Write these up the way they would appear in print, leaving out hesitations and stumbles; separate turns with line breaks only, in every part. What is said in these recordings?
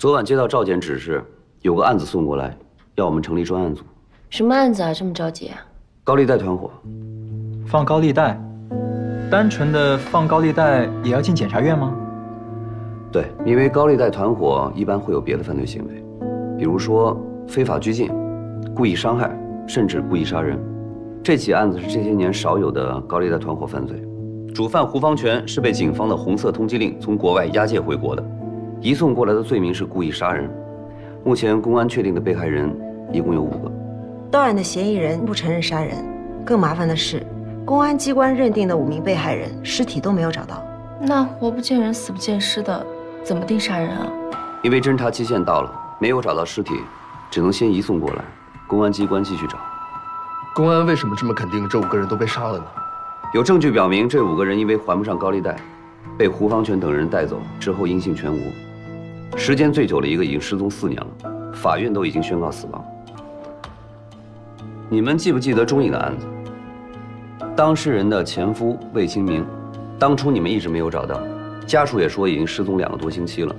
昨晚接到赵检指示，有个案子送过来，要我们成立专案组。
什么案子啊？这么着急啊？
高利贷团伙。
放高利贷，单纯的放高利贷也要进检察院吗？
对，因为高利贷团伙一般会有别的犯罪行为，比如说非法拘禁、故意伤害，甚至故意杀人。这起案子是这些年少有的高利贷团伙犯罪。主犯胡方全是被警方的红色通缉令从国外押解回国的，移送过来的罪名是故意杀人。目前公安确定的被害人一共有5个。
到案的嫌疑人不承认杀人，更麻烦的是，公安机关认定的5名被害人尸体都没有找到。
那活不见人，死不见尸的，怎么定杀人啊？
因为侦查期限到了，没有找到尸体，只能先移送过来，公安机关继续找。
公安为什么这么肯定这5个人都被杀了呢？
有证据表明，这5个人因为还不上高利贷，被胡方全等人带走之后音信全无。时间最久的一个已经失踪4年了，法院都已经宣告死亡。你们记不记得钟颖的案子？当事人的前夫魏清明，当初你们一直没有找到，家属也说已经失踪2个多星期了。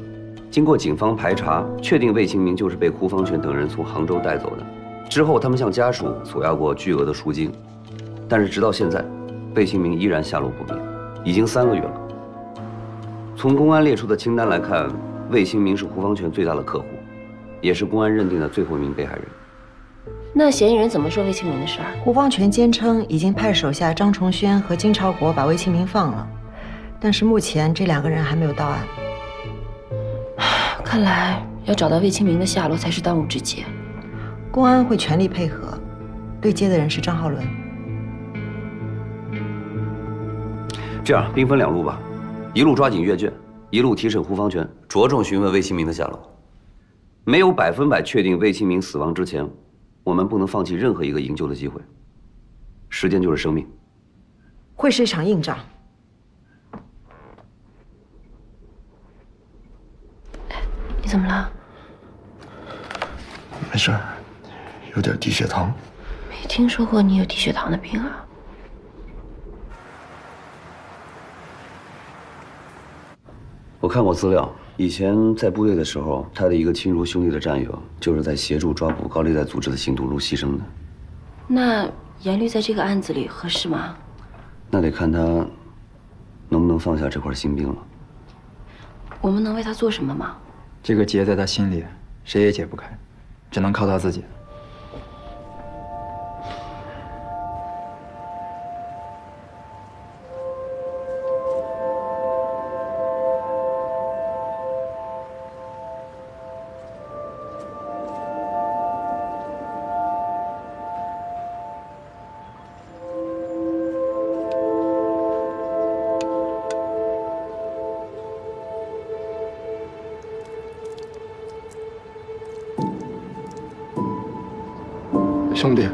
经过警方排查，确定魏清明就是被胡方全等人从杭州带走的。之后，他们向家属索要过巨额的赎金，但是直到现在，魏清明依然下落不明，已经3个月了。从公安列出的清单来看，魏清明是胡方全最大的客户，也是公安认定的最后一名被害人。
那嫌疑人怎么说魏清明的事儿？
胡方全坚称已经派手下张崇轩和金朝国把魏清明放了，但是目前这2个人还没有到案。
看来要找到魏清明的下落才是当务之急。
公安会全力配合，对接的人是张浩伦。
这样兵分2路吧，一路抓紧阅卷，一路提审胡方全，着重询问魏清明的下落。没有100%确定魏清明死亡之前，我们不能放弃任何一个营救的机会。时间就是生命。
会是一场硬仗。
你怎么了？
没事儿，有点低血糖。
没听说过你有低血糖的病啊。
我看过资料，以前在部队的时候，他的一个亲如兄弟的战友，就是在协助抓捕高利贷组织的行动中牺牲的。
那严律在这个案子里合适吗？
那得看他能不能放下这块心病了。
我们能为他做什么吗？
这个结在他心里，谁也解不开，只能靠他自己。
兄弟，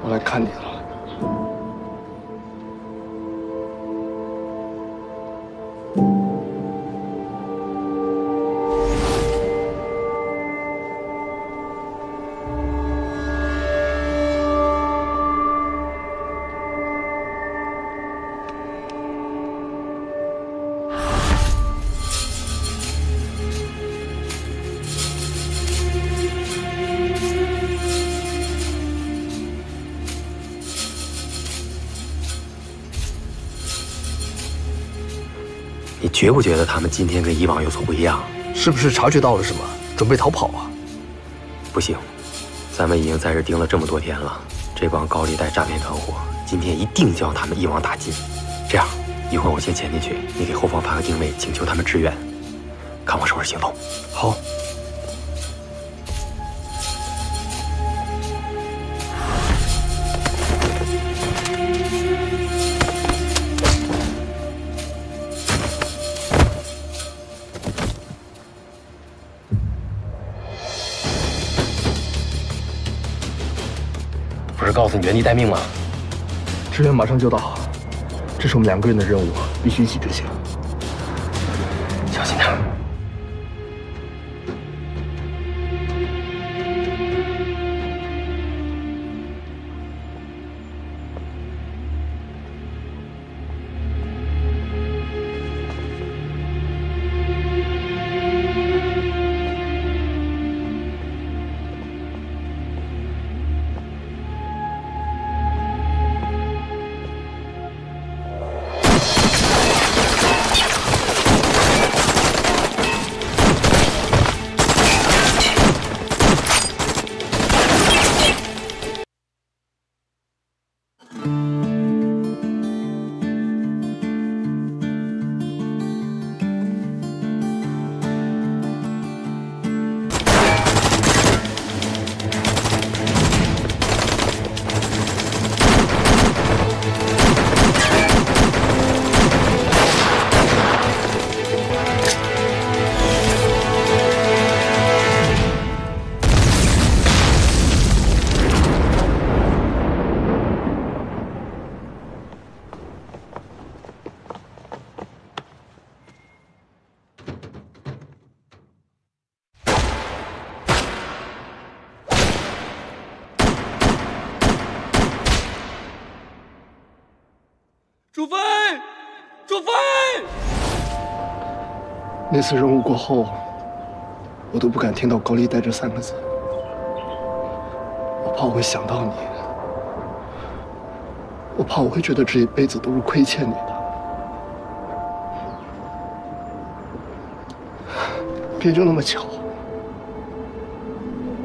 我来看你了。
你觉不觉得他们今天跟以往有所不一样？
是不是察觉到了什么，准备逃跑啊？
不行，咱们已经在这盯了这么多天了，这帮高利贷诈骗团伙今天一定将他们一网打尽。这样，一会儿我先潜进去，你给后方发个定位，请求他们支援，看我收拾行动。
好。
不是告诉你原地待命吗？
支援马上就到，这是我们2个人的任务，必须一起执行。
小心点。
主妃，主妃！
那次任务过后，我都不敢听到高利贷这3个字，我怕我会想到你，我怕我会觉得这一辈子都是亏欠你的。别就那么巧，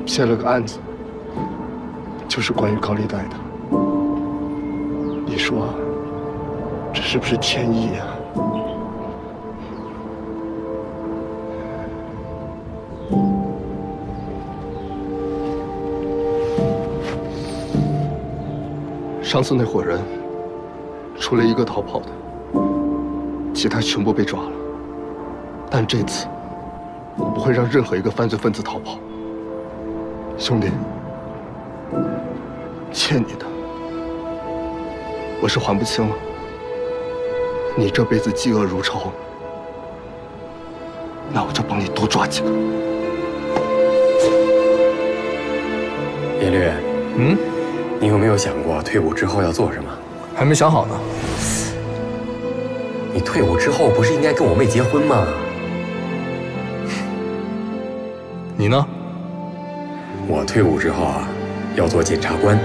接了个案子，就是关于高利贷的。你说，这是不是天意呀？上次那伙人，除了一个逃跑的，其他全部被抓了。但这次，我不会让任何一个犯罪分子逃跑。兄弟，欠你的，我是还不清了。你这辈子嫉恶如仇，那我就帮你多抓几个。
叶律，你有没有想过退伍之后要做什么？
还没想好呢。
你退伍之后不是应该跟我妹结婚吗？
你呢？
我退伍之后啊，要做检察官。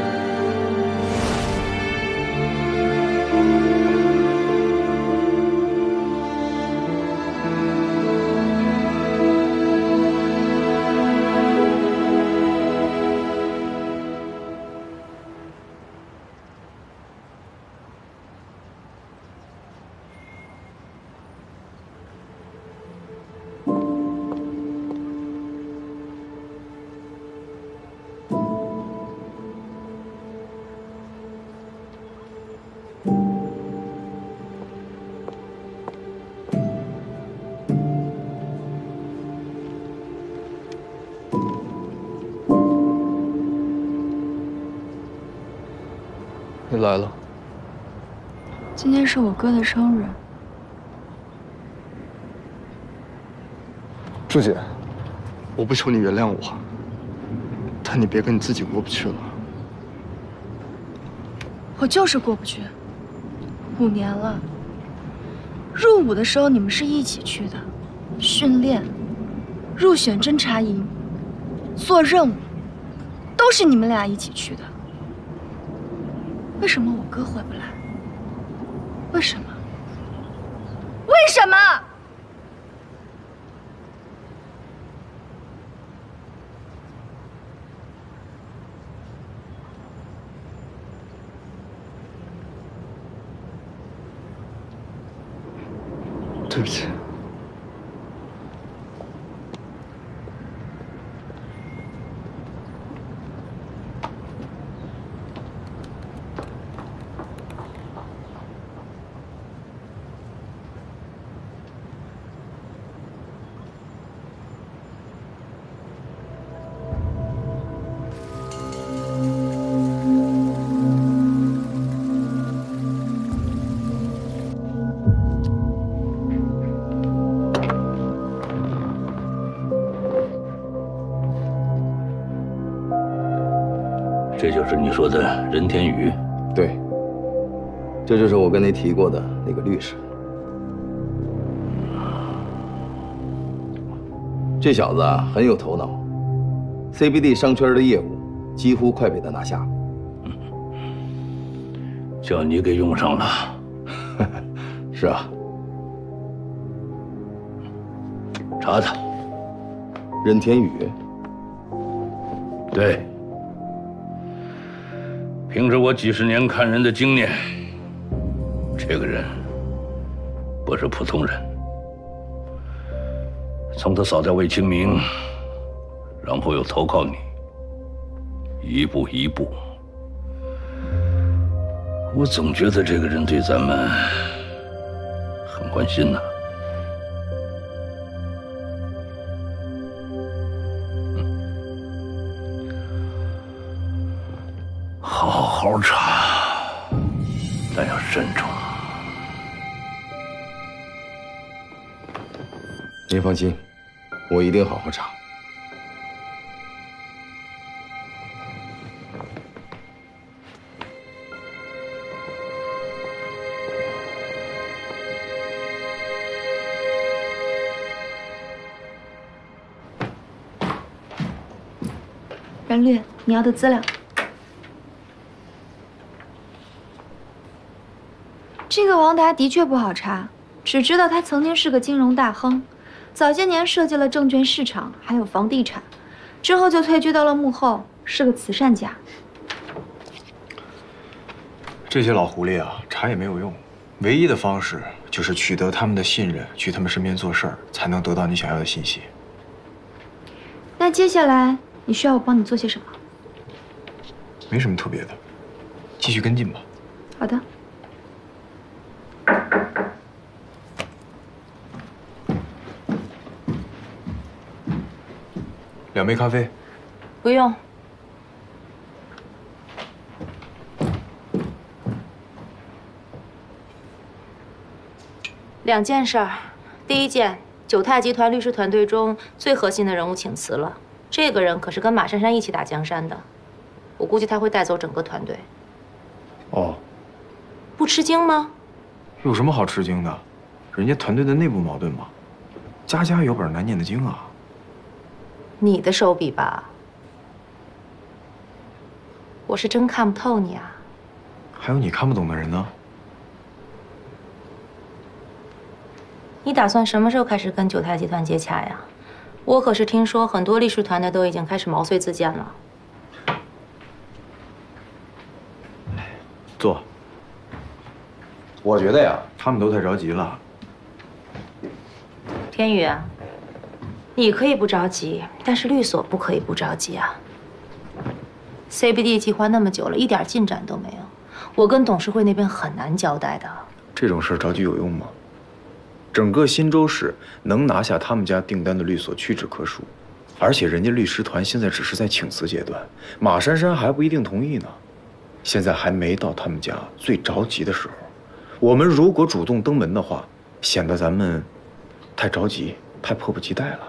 你来了。
今天是我哥的生日。
朱姐，我不求你原谅我，但你别跟你自己过不去了。
我就是过不去。5年了，入伍的时候你们是一起去的，训练、入选侦察营、做任务，都是你们俩一起去的。为什么我哥回不来？为什么？为什么？
对不起。
这就是你说的任天宇？
对，这就是我跟你提过的那个律师。这小子啊很有头脑 ，CBD 商圈的业务几乎快被他拿下了。
叫你给用上了。
是啊。
查他。
任天宇。
对。凭着我几十年看人的经验，这个人不是普通人。从他扫掉魏清明，然后又投靠你，一步一步，我总觉得这个人对咱们很关心呢。好好查，但要慎重。
您放心，我一定好好查。
ran律，你要的资料。这个王达的确不好查，只知道他曾经是个金融大亨，早些年设计了证券市场，还有房地产，之后就退居到了幕后，是个慈善家。
这些老狐狸啊，查也没有用，唯一的方式就是取得他们的信任，去他们身边做事儿，才能得到你想要的信息。
那接下来你需要我帮你做些什么？
没什么特别的，继续跟进吧。
好的。
2杯咖啡。
不用。2件事儿，第一件，九泰集团律师团队中最核心的人物请辞了，这个人可是跟马珊珊一起打江山的，我估计他会带走整个团队。
哦，
不吃惊吗？
有什么好吃惊的？人家团队的内部矛盾嘛，家家有本难念的经啊。
你的手笔吧，我是真看不透你啊。
还有你看不懂的人呢。
你打算什么时候开始跟九泰集团接洽呀？我可是听说很多律师团队都已经开始毛遂自荐了。
坐。我觉得呀，他们都太着急了。
天宇，你可以不着急，但是律所不可以不着急啊。CBD 计划那么久了，一点进展都没有，我跟董事会那边很难交代的。
这种事着急有用吗？整个新州市能拿下他们家订单的律所屈指可数，而且人家律师团现在只是在请辞阶段，马珊珊还不一定同意呢。现在还没到他们家最着急的时候，我们如果主动登门的话，显得咱们太着急、太迫不及待了。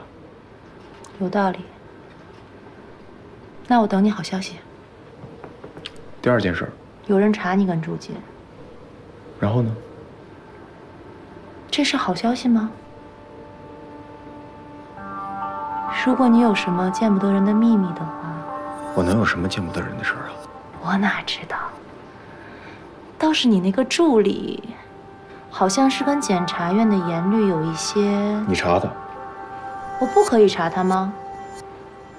有道理。那我等你好消息。
第2件事，
有人查你跟朱杰。
然后呢？
这是好消息吗？如果你有什么见不得人的秘密的话，
我能有什么见不得人的事儿啊？
我哪知道。倒是你那个助理，好像是跟检察院的严律有一些……
你查他？
我不可以查他吗？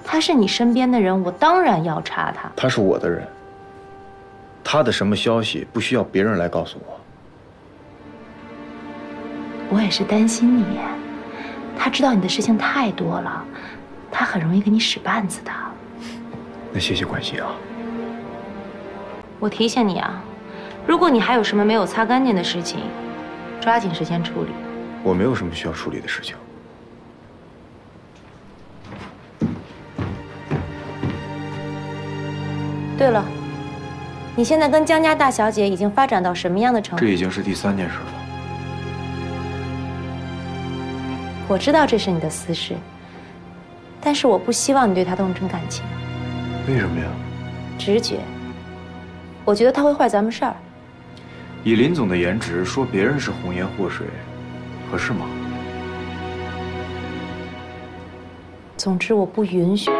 他是你身边的人，我当然要查他。
他是我的人，他的什么消息不需要别人来告诉我。
我也是担心你，他知道你的事情太多了，他很容易给你使绊子的。
那谢谢关心啊。
我提醒你啊，如果你还有什么没有擦干净的事情，抓紧时间处理。
我没有什么需要处理的事情。
对了，你现在跟江家大小姐已经发展到什么样的程度？
这已经是第3件事了。
我知道这是你的私事，但是我不希望你对她动真感情。
为什么呀？
直觉。我觉得她会坏咱们事儿。
以林总的颜值，说别人是红颜祸水，合适吗？
总之，我不允许。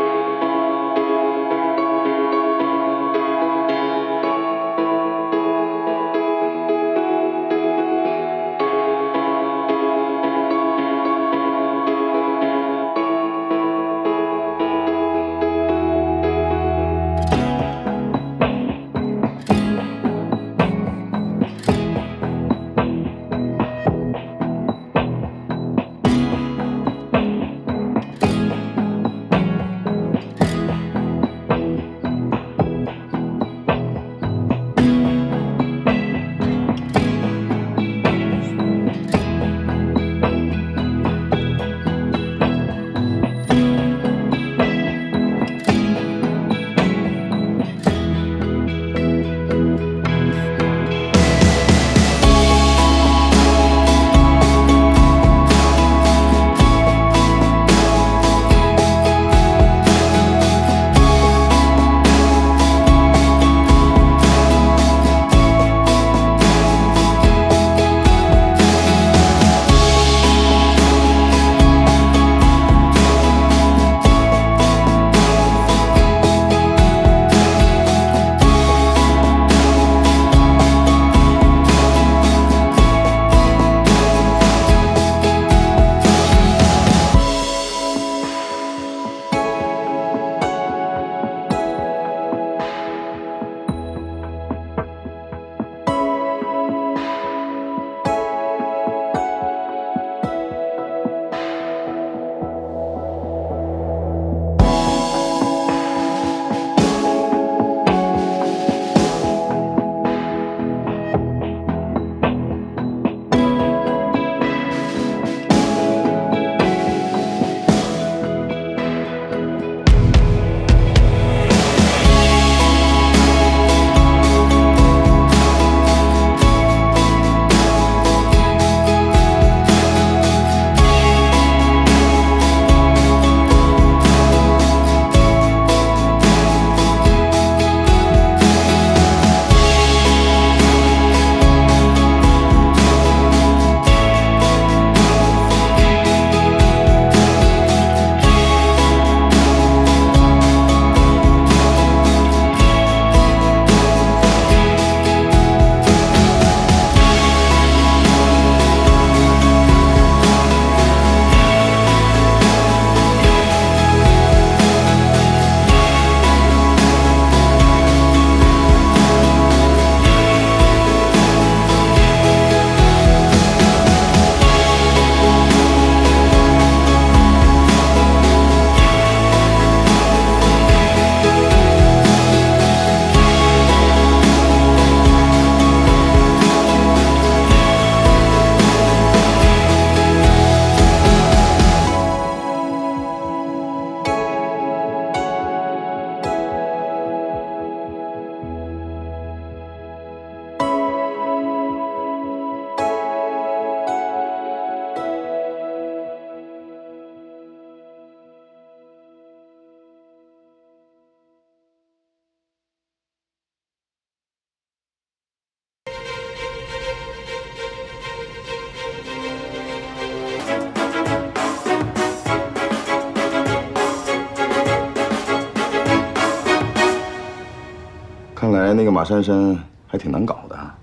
看来那个马珊珊还挺难搞的啊。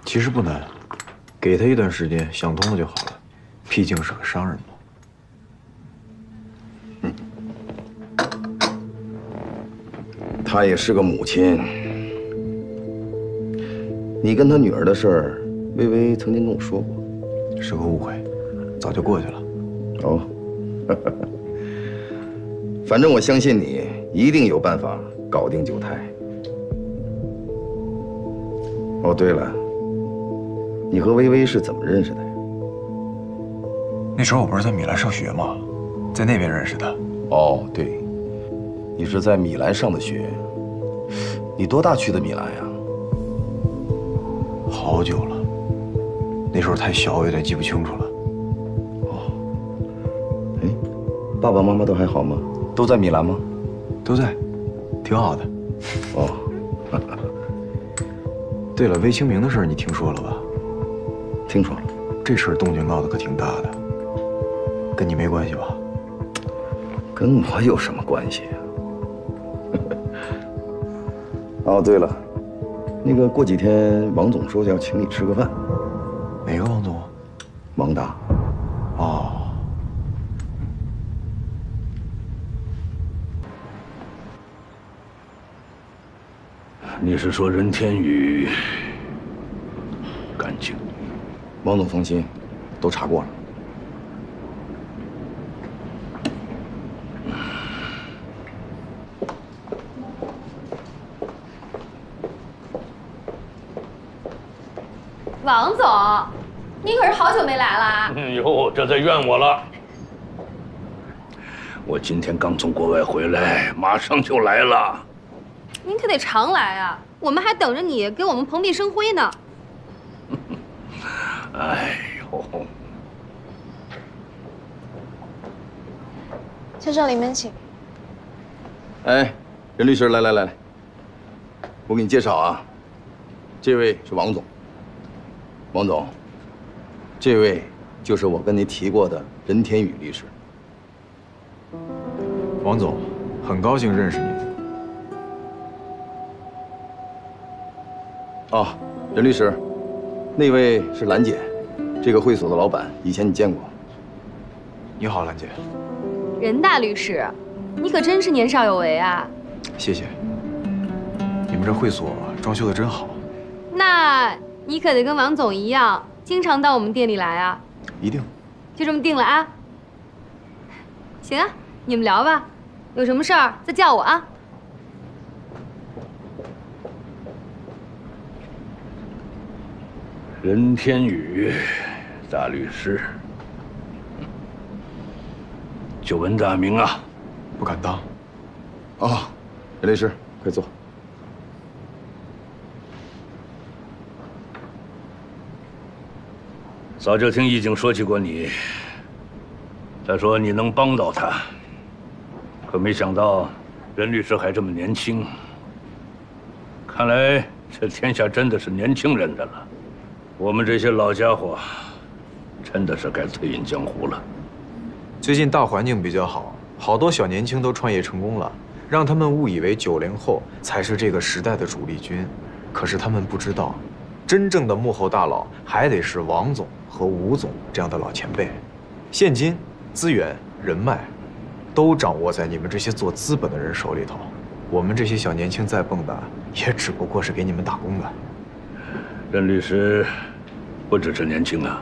其实不难，给他一段时间，想通了就好了。毕竟是个商人嘛。
她也是个母亲。你跟她女儿的事儿，微微曾经跟我说过，
是个误会，早就过去了。
哦，反正我相信你一定有办法搞定九太。哦，对了，你和微微是怎么认识的呀？
那时候我不是在米兰上学吗？在那边认识的。
哦，对，你是在米兰上的学。你多大去的米兰呀？
好久了，那时候太小，我有点记不清楚了。
哦，哎，爸爸妈妈都还好吗？都在米兰吗？
都在，挺好的。
哦。
对了，魏清明的事儿你听说了吧？
听说了。
这事儿动静闹得可挺大的，跟你没关系吧？
跟我有什么关系啊？哦，对了，那个过几天王总说要请你吃个饭。
哪个王总？
王大。
哦。
你是说任天宇干净？
王总放心，都查过了。
王总，你可是好久没来啦！
哎呦，这在怨我了。我今天刚从国外回来，马上就来了。
您可得常来啊，我们还等着你给我们蓬荜生辉呢。
哎呦，
先生，里面请。
哎，任律师，来，我给你介绍啊，这位是王总。王总，这位就是我跟你提过的任天宇律师。
王总，很高兴认识你。
哦，任律师，那位是兰姐，这个会所的老板，以前你见过。
你好，兰姐。
任大律师，你可真是年少有为啊！
谢谢。你们这会所装修的真好。
那你可得跟王总一样，经常到我们店里来啊！
一定。
就这么定了啊！行啊，你们聊吧，有什么事儿再叫我啊。
任天宇，大律师，久闻大名啊！
不敢当。
哦，任律师，快坐。
早就听易景说起过你，他说你能帮到他，可没想到任律师还这么年轻。看来这天下真的是年轻人的了，我们这些老家伙真的是该退隐江湖了。
最近大环境比较好，好多小年轻都创业成功了，让他们误以为90后才是这个时代的主力军，可是他们不知道，真正的幕后大佬还得是王总和吴总这样的老前辈。现金、资源、人脉，都掌握在你们这些做资本的人手里头。我们这些小年轻再蹦跶，也只不过是给你们打工的。
任律师不只是年轻啊，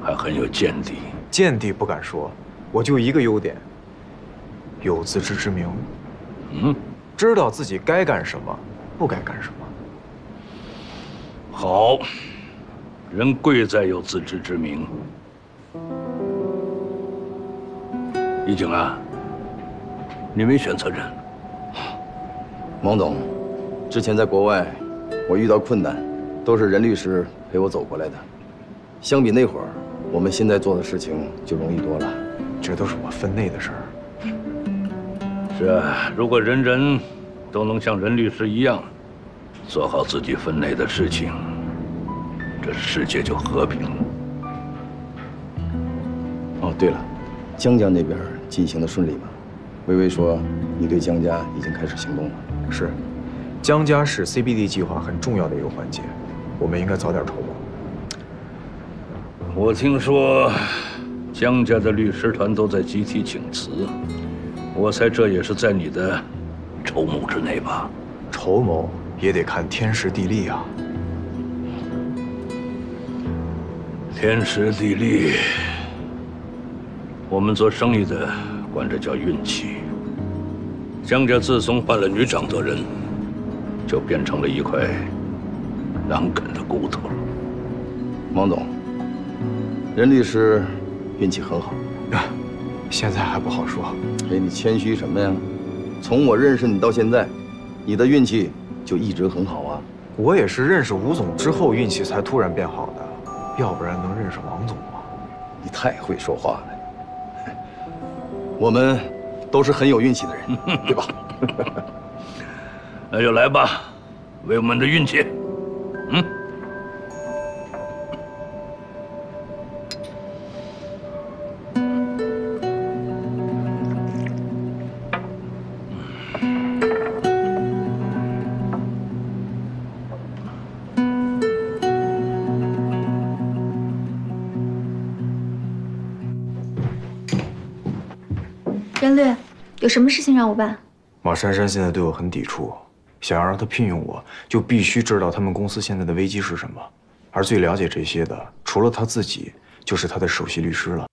还很有见地。
见地不敢说，我就一个优点，有自知之明。知道自己该干什么，不该干什么。
好，人贵在有自知之明。易景啊，你没选错人。
王总，之前在国外，我遇到困难，都是任律师陪我走过来的。相比那会儿，我们现在做的事情就容易多了。
这都是我分内的事儿。
是啊，如果人人都能像任律师一样，做好自己分内的事情，这世界就和平了。
哦，对了，江家那边进行的顺利吗？微微说你对江家已经开始行动了。
是，江家是 CBD 计划很重要的一个环节，我们应该早点筹谋。
我听说江家的律师团都在集体请辞，我猜这也是在你的筹谋之内吧？
筹谋也得看天时地利啊。
天时地利，我们做生意的管这叫运气。江家自从换了女掌舵人，就变成了一块难啃的骨头了。
王总，任律师运气很好
啊，现在还不好说。
哎，你谦虚什么呀？从我认识你到现在，你的运气就一直很好啊。
我也是认识吴总之后运气才突然变好的，要不然能认识王总吗？
你太会说话了。我们都是很有运气的人，对吧？
那就来吧，为我们的运气。
任律，有什么事情让我办？
马珊珊现在对我很抵触，想要让她聘用我，就必须知道他们公司现在的危机是什么。而最了解这些的，除了她自己，就是她的首席律师了。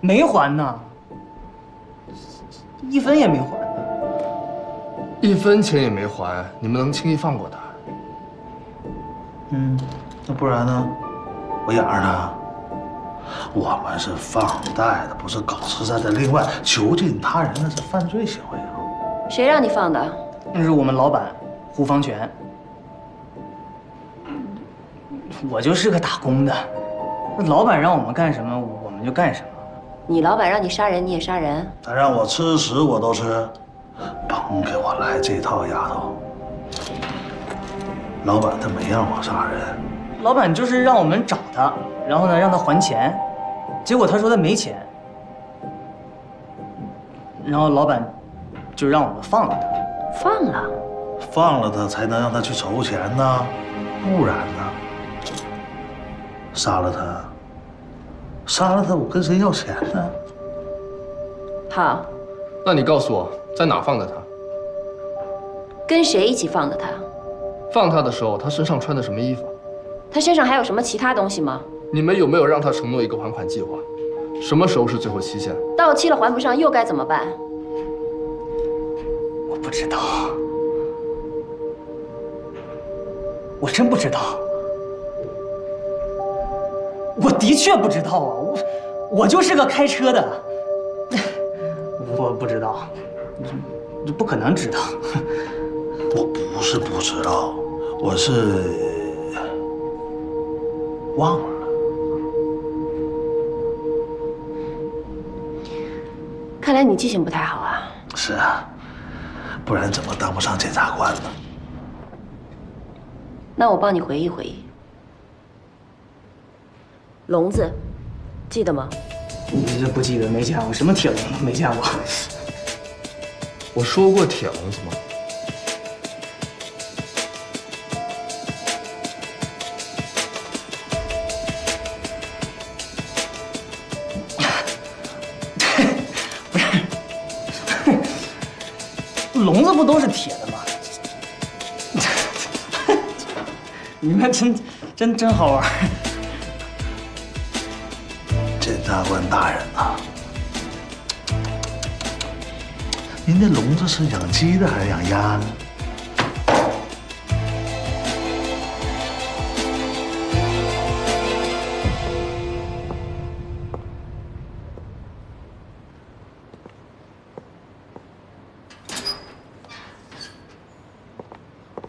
没还呢，1分也没还呢
，1分钱也没还，你们能轻易放过他？
那不然呢？我养着他，我们是放贷的，不是搞慈善的。另外，囚禁他人那是犯罪行为啊！
谁让你放的？
那是我们老板胡方全，我就是个打工的，那老板让我们干什么，我们就干什么。
你老板让你杀人，你也杀人。
他让我吃屎我都吃，甭给我来这套，丫头。老板他没让我杀人，
老板就是让我们找他，然后呢让他还钱。结果他说他没钱，然后老板就让我们放了他。
放了？
放了他才能让他去筹钱呢，不然呢？杀了他，我跟谁要钱呢？
好，
那你告诉我，在哪放的他？
跟谁一起放的他？
放他的时候，他身上穿的什么衣服？
他身上还有什么其他东西吗？
你们有没有让他承诺一个还款计划？什么时候是最后期限？
到期了还不上又该怎么办？
我不知道，我真不知道，我的确不知道啊，我就是个开车的，我不知道，这不可能知道。
我不是不知道，我是忘了。
看来你记性不太好啊。
是啊，不然怎么当不上检察官呢？
那我帮你回忆回忆。笼子，记得吗？
你这不记得，没见过，什么铁笼子没见过。
我说过铁笼子吗？
笼子不都是铁的吗？你们真好玩。
检察官大人呐，您那笼子是养鸡的还是养鸭呢？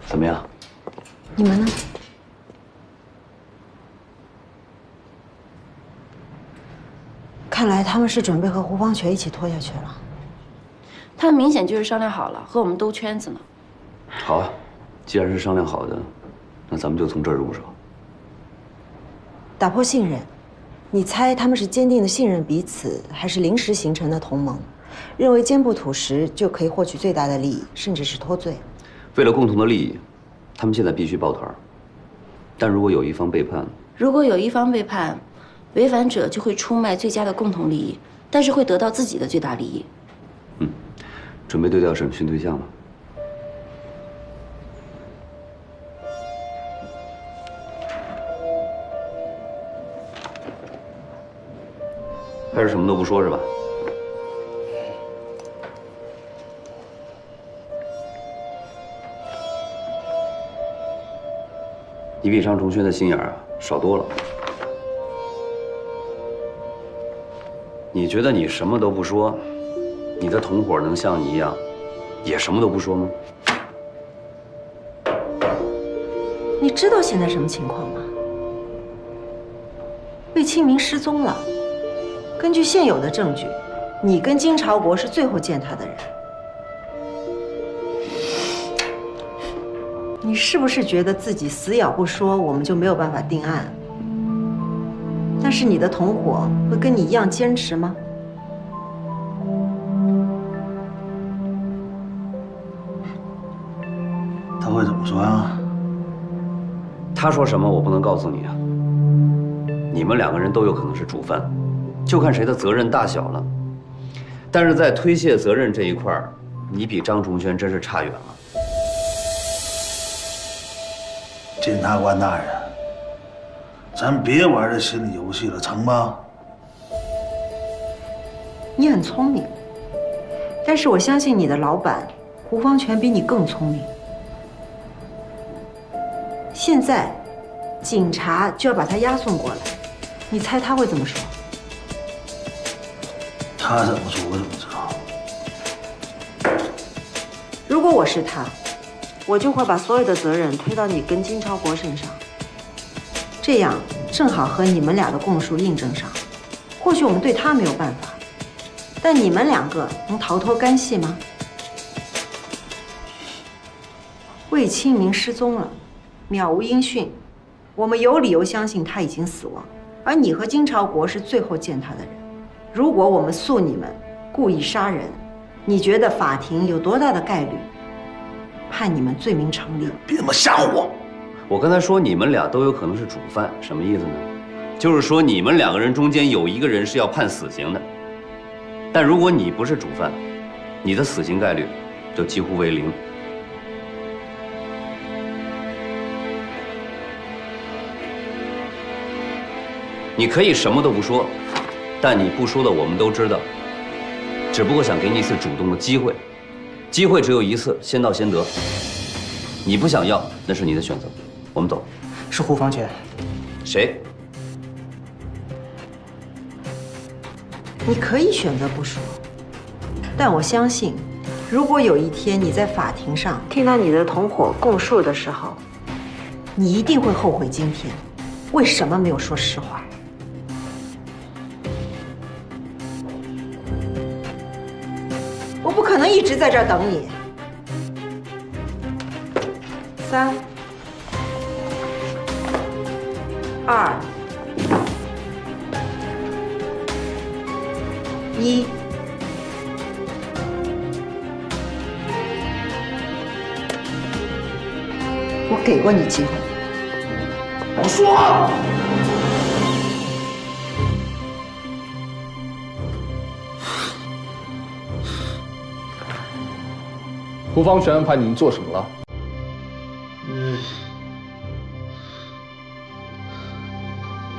怎么样？
你们呢？看来他们是准备和胡方全一起拖下去了。
他们明显就是商量好了，和我们兜圈子呢。
好啊，既然是商量好的，那咱们就从这儿入手。
打破信任，你猜他们是坚定的信任彼此，还是临时形成的同盟？认为坚不土实就可以获取最大的利益，甚至是脱罪？
为了共同的利益，他们现在必须抱团。但如果有一方背叛，
违反者就会出卖最佳的共同利益，但是会得到自己的最大利益。
准备对调审讯对象吗？还是什么都不说是吧？你比张崇轩的心眼儿少多了。你觉得你什么都不说，你的同伙能像你一样，也什么都不说吗？
你知道现在什么情况吗？魏清明失踪了。根据现有的证据，你跟金朝国是最后见他的人。你是不是觉得自己死咬不说，我们就没有办法定案？但是你的同伙会跟你一样坚持吗？
他会怎么说啊？
他说什么我不能告诉你啊。你们两个人都有可能是主犯，就看谁的责任大小了。但是在推卸责任这一块儿，你比张崇轩真是差远了。
检察官大人，咱别玩这心理游戏了，成吗？
你很聪明，但是我相信你的老板胡方全比你更聪明。现在，警察就要把他押送过来，你猜他会怎么说？
他怎么说，我怎么知道？
如果我是他，我就会把所有的责任推到你跟金超国身上，这样正好和你们俩的供述印证上。或许我们对他没有办法，但你们两个能逃脱干系吗？魏清明失踪了，渺无音讯，我们有理由相信他已经死亡。而你和金朝国是最后见他的人。如果我们诉你们故意杀人，你觉得法庭有多大的概率判你们罪名成立？
别他妈吓唬我！
我刚才说你们俩都有可能是主犯，什么意思呢？就是说你们2个人中间有一个人是要判死刑的。但如果你不是主犯，你的死刑概率就几乎为0。你可以什么都不说，但你不说的我们都知道。只不过想给你一次主动的机会，机会只有一次，先到先得。你不想要，那是你的选择。我们走。
是胡方全。
谁？
你可以选择不说，但我相信，如果有一天你在法庭上听到你的同伙供述的时候，你一定会后悔今天为什么没有说实话。我不可能一直在这儿等你。3、2、1。我给过你机会。
我说。
胡方全安排你们做什么了？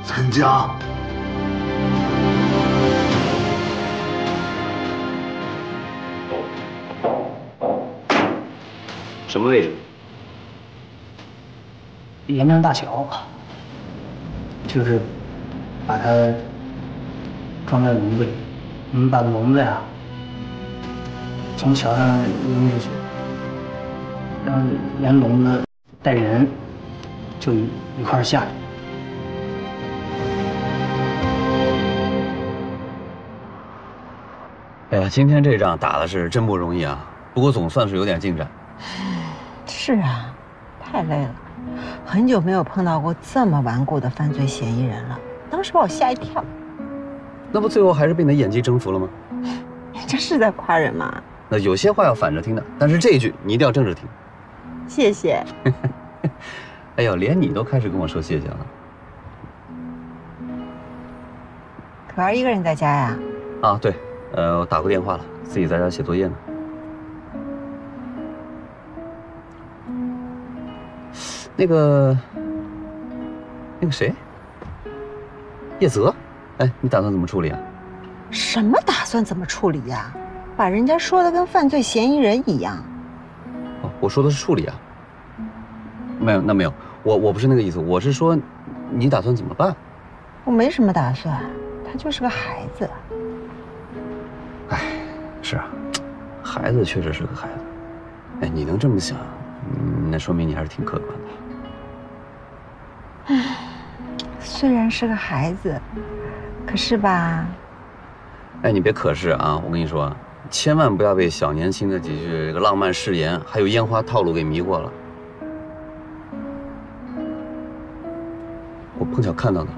陈家。
什么位置？
延平大桥，就是把它装在笼子里，我们把笼子呀从桥上扔下去，然后连笼子带人就一块儿下去。
哎呀，今天这仗打的是真不容易啊！不过总算是有点进展。
是啊，太累了，很久没有碰到过这么顽固的犯罪嫌疑人了，当时把我吓一跳。
那不最后还是被你的演技征服了吗？
这是在夸人吗？
那有些话要反着听的，但是这一句你一定要正着听。
谢谢。
哎呦，连你都开始跟我说谢谢了。
可儿一个人在家呀？
啊，对，我打过电话了，自己在家写作业呢。那个谁，叶泽，哎，你打算怎么处理啊？
什么打算怎么处理呀？把人家说的跟犯罪嫌疑人一样。
哦，我说的是处理啊。没有，那没有，我不是那个意思，我是说，你打算怎么办？
我没什么打算，他就是个孩子。
哎，是啊，孩子确实是个孩子。哎，你能这么想，那说明你还是挺客观的。
唉，虽然是个孩子，可是吧……
哎，你别可是啊！我跟你说，千万不要被小年轻的几句这个浪漫誓言，还有烟花套路给迷惑了。我碰巧看到的。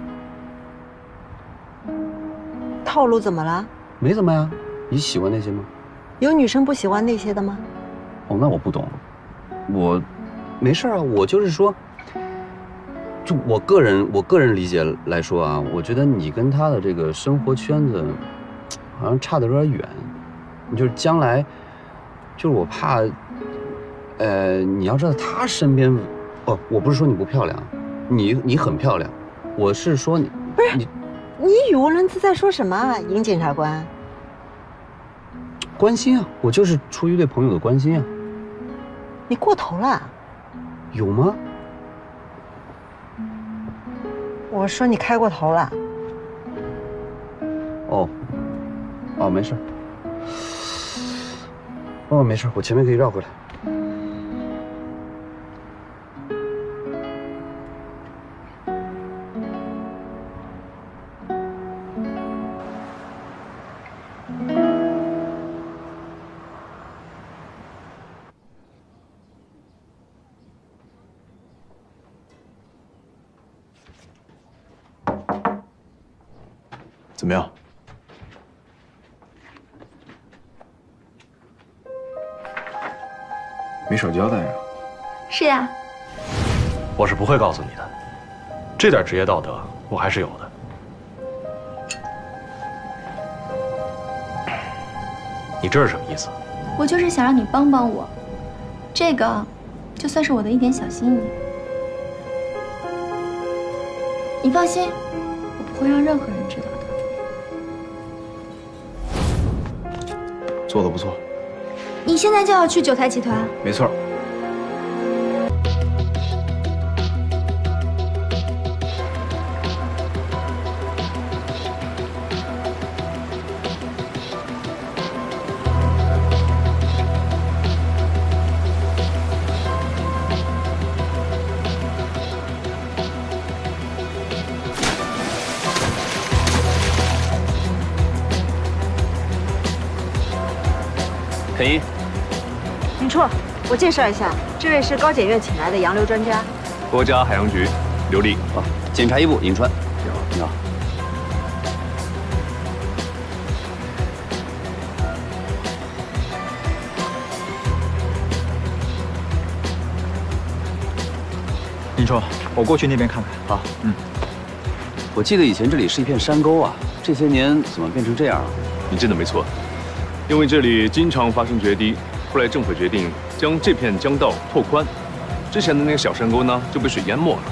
套路怎么了？
没怎么呀，你喜欢那些吗？
有女生不喜欢那些的吗？
哦，那我不懂。我没事啊，我就是说。就我个人理解来说啊，我觉得你跟他的这个生活圈子，好像差得有点远。你就是将来，就是我怕，你要知道他身边，哦，我不是说你不漂亮，你很漂亮，我是说你
不是你语无伦次在说什么啊，尹检察官？
关心啊，我就是出于对朋友的关心啊。
你过头了。
有吗？
我说你开过头了。
哦，没事。哦，没事，我前面可以绕回来。
怎么样？没少交代啊。
是呀。
我是不会告诉你的，这点职业道德我还是有的。你这是什么意思？
我就是想让你帮帮我，这个就算是我的一点小心意。你放心，我不会让任何人知道的。
做得不错。
你现在就要去九台集团？
没错。
肯一，
林绰，我介绍一下，这位是高检院请来的洋流专家。
国家海洋局刘丽。
啊，检察一部尹川。你好，你好。
林绰，我过去那边看看。
好，我记得以前这里是一片山沟啊，这些年怎么变成这样了？
你真的没错。因为这里经常发生决堤，后来政府决定将这片江道拓宽，之前的那个小山沟呢就被水淹没了，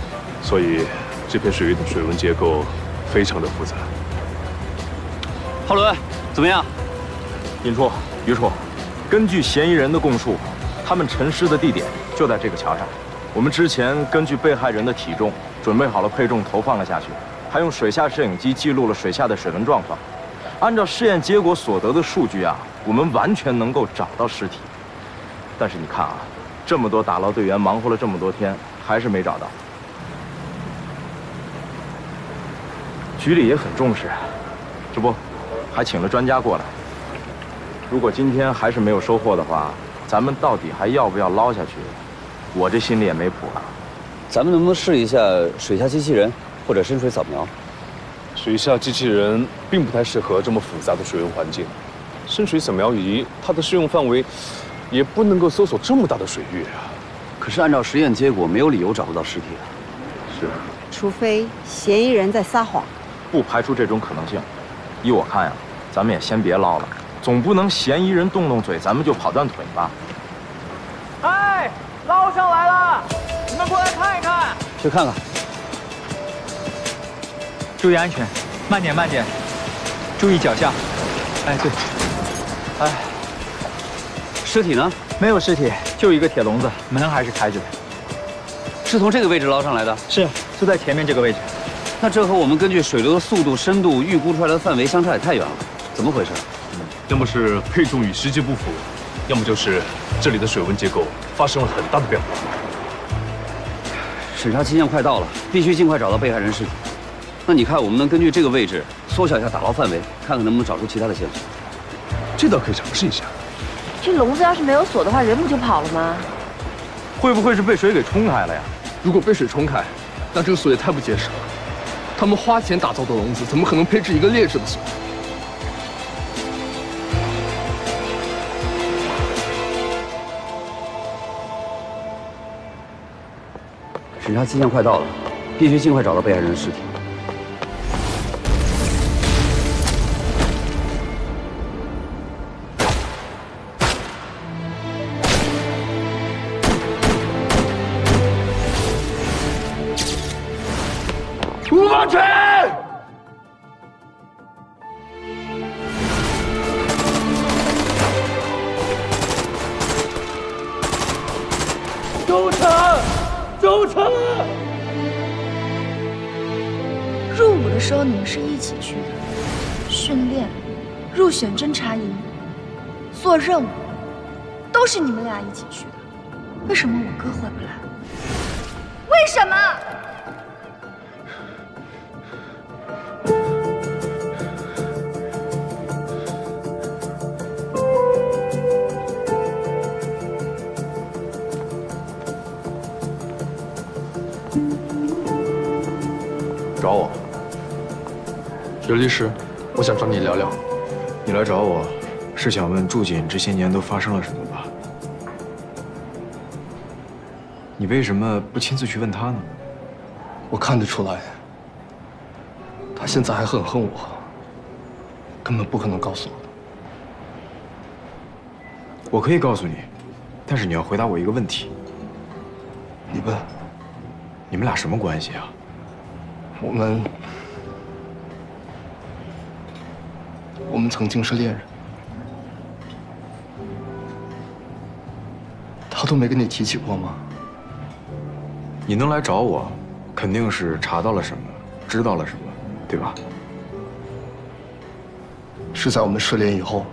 所以这片水域的水文结构非常的复杂。
浩伦，怎么样？
尹绰、于绰，根据嫌疑人的供述，他们沉尸的地点就在这个桥上。我们之前根据被害人的体重，准备好了配重投放了下去，还用水下摄影机记录了水下的水文状况。按照试验结果所得的数据啊，我们完全能够找到尸体。但是你看啊，这么多打捞队员忙活了这么多天，还是没找到。局里也很重视，这不，还请了专家过来。如果今天还是没有收获的话，咱们到底还要不要捞下去？我这心里也没谱了。
咱们能不能试一下水下机器人或者深水扫描？
水下机器人并不太适合这么复杂的水文环境，深水扫描仪它的适用范围也不能够搜索这么大的水域啊。
可是按照实验结果，没有理由找不到尸体啊。
是，
除非嫌疑人在撒谎。
不排除这种可能性。依我看呀，咱们也先别捞了，总不能嫌疑人动动嘴，咱们就跑断腿吧。
哎，捞上来了，你们过来看一看。
去看看。
注意安全，慢点慢点，注意脚下。哎，对，哎，
尸体呢？
没有尸体，就一个铁笼子，门还是开着的。
是从这个位置捞上来的？
是，就在前面这个位置。
那这和我们根据水流的速度、深度预估出来的范围相差也太远了，怎么回事？
要么是配重与实际不符，要么就是这里的水文结构发生了很大的变化。
审查期限快到了，必须尽快找到被害人尸体。那你看，我们能根据这个位置缩小一下打捞范围，看看能不能找出其他的线索。
这倒可以尝试一下。
这笼子要是没有锁的话，人不就跑了吗？
会不会是被水给冲开了呀？
如果被水冲开，那这个锁也太不结实了。他们花钱打造的笼子，怎么可能配置一个劣质的锁？
审查期限快到了，必须尽快找到被害人的尸体。
吴方全，
周成，周成。
入伍的时候你们是一起去的，训练、入选侦察营、做任务，都是你们俩一起去的。为什么我哥回不来？为什么？
找我，刘律师。我想找你聊聊。
你来找我，是想问祝锦这些年都发生了什么吧？你为什么不亲自去问他呢？
我看得出来，他现在还很恨我，根本不可能告诉我的。
我可以告诉你，但是你要回答我一个问题。
你问。
你们俩什么关系啊？
我们曾经是恋人。他都没跟你提起过吗？
你能来找我，肯定是查到了什么，知道了什么，对吧？
是在我们失联以后，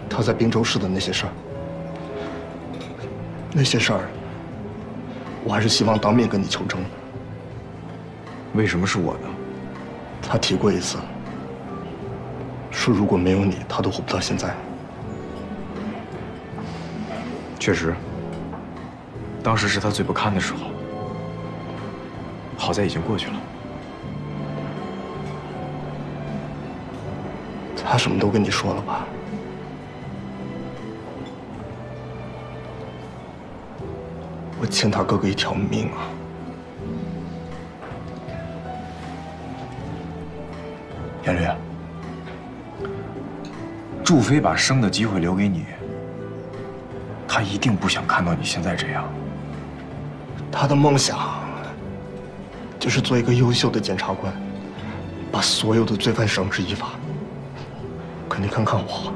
他在滨州市的那些事儿，我还是希望当面跟你求证的。
为什么是我呢？
他提过一次，说如果没有你，他都活不到现在。
确实，当时是他最不堪的时候，好在已经过去了。
他什么都跟你说了吧？我欠他哥哥一条命啊！
颜律，祝飞把生的机会留给你，他一定不想看到你现在这样。
他的梦想就是做一个优秀的检察官，把所有的罪犯绳之以法。可你看看我，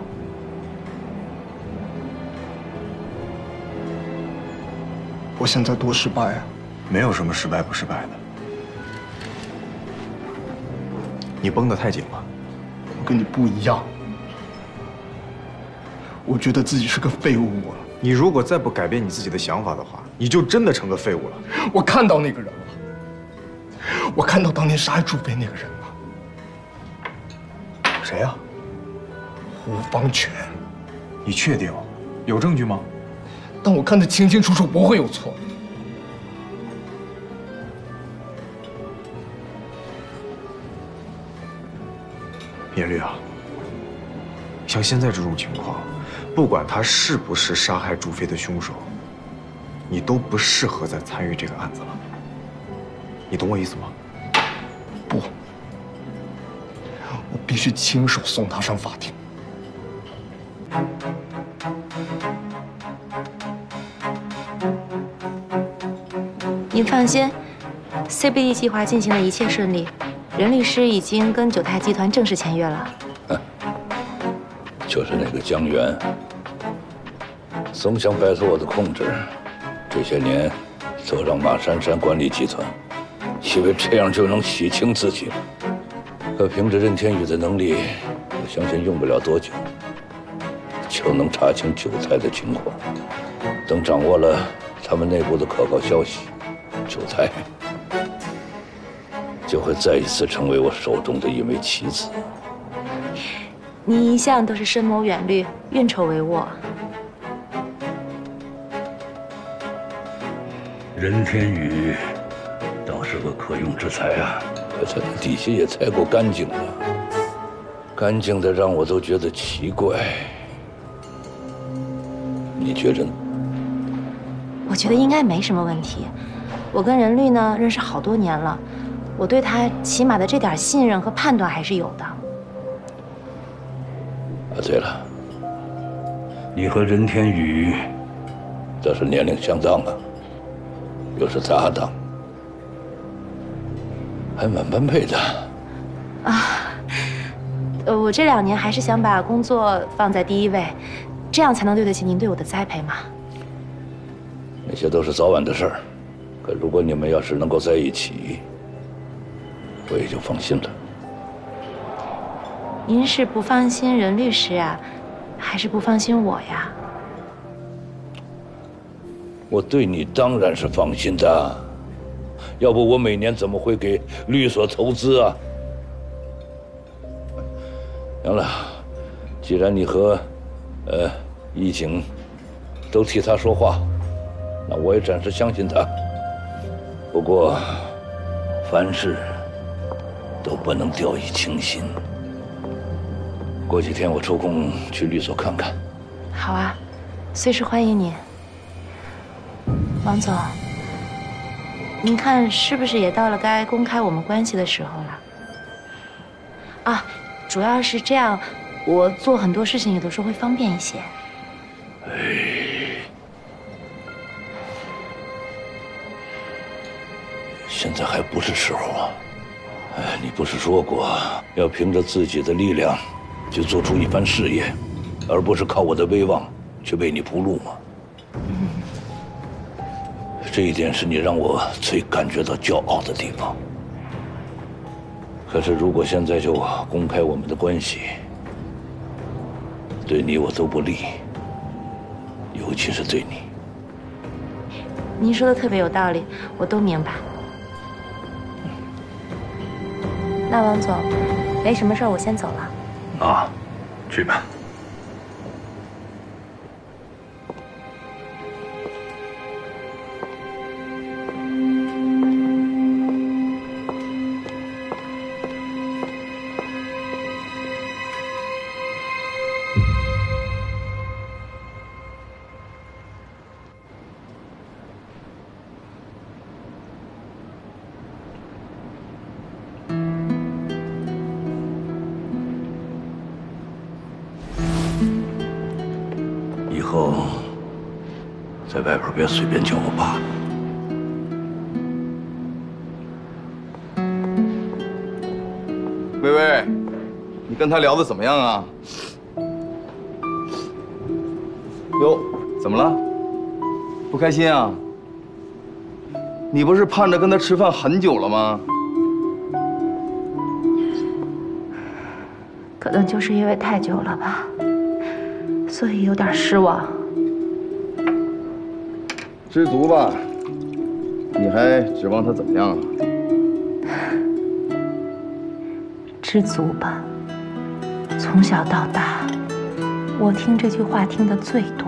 我现在多失败啊！
没有什么失败不失败的，你绷得太紧了。
我跟你不一样，我觉得自己是个废物啊！
你如果再不改变你自己的想法的话，你就真的成个废物了。
我看到那个人了，我看到当年杀害祝飞那个人了。
谁呀？
胡方全。
你确定？有证据吗？
但我看得清清楚楚，不会有错。
颜律啊，像现在这种情况，不管他是不是杀害祝飞的凶手，你都不适合再参与这个案子了。你懂我意思吗？
不，我必须亲手送他上法庭。
您放心 ，CBD 计划进行的一切顺利，任律师已经跟九泰集团正式签约了。
就是那个江源，总想摆脱我的控制，这些年都让马珊珊管理集团，以为这样就能洗清自己了。可凭着任天宇的能力，我相信用不了多久，就能查清九泰的情况。等掌握了他们内部的可靠消息，九泰就会再一次成为我手中的一枚棋子。
您一向都是深谋远虑、运筹帷幄。
任天宇倒是个可用之才啊，可他的底细也太过干净了，干净的让我都觉得奇怪。你觉着呢？
我觉得应该没什么问题。我跟任律呢认识好多年了，我对他起码的这点信任和判断还是有的。
啊，对了，你和任天宇倒是年龄相当啊，又是搭档，还蛮般配的。
啊，我这2年还是想把工作放在第一位，这样才能对得起您对我的栽培嘛。
那些都是早晚的事儿，可如果你们要是能够在一起，我也就放心了。
您是不放心任律师啊，还是不放心我呀？
我对你当然是放心的，要不我每年怎么会给律所投资啊？行了，既然你和易景都替他说话，那我也暂时相信他。不过，凡事都不能掉以轻心。过几天我抽空去律所看看。
好啊，随时欢迎你。王总，您看是不是也到了该公开我们关系的时候了？啊，主要是这样，我做很多事情有的时候会方便一些。
现在还不是时候啊！你不是说过要凭着自己的力量去做出一番事业，而不是靠我的威望去为你铺路吗？这一点是你让我最感觉到骄傲的地方。可是如果现在就公开我们的关系，对你我都不利，尤其是对你。
您说的特别有道理，我都明白。那王总，没什么事儿，我先走了。
啊，去吧。以后在外边别随便叫我爸。
薇薇，你跟他聊得怎么样啊？哟，怎么了？不开心啊？你不是盼着跟他吃饭很久了吗？
可能就是因为太久了吧，所以有点失望。
知足吧，你还指望他怎么样啊？
知足吧。从小到大，我听这句话听得最多。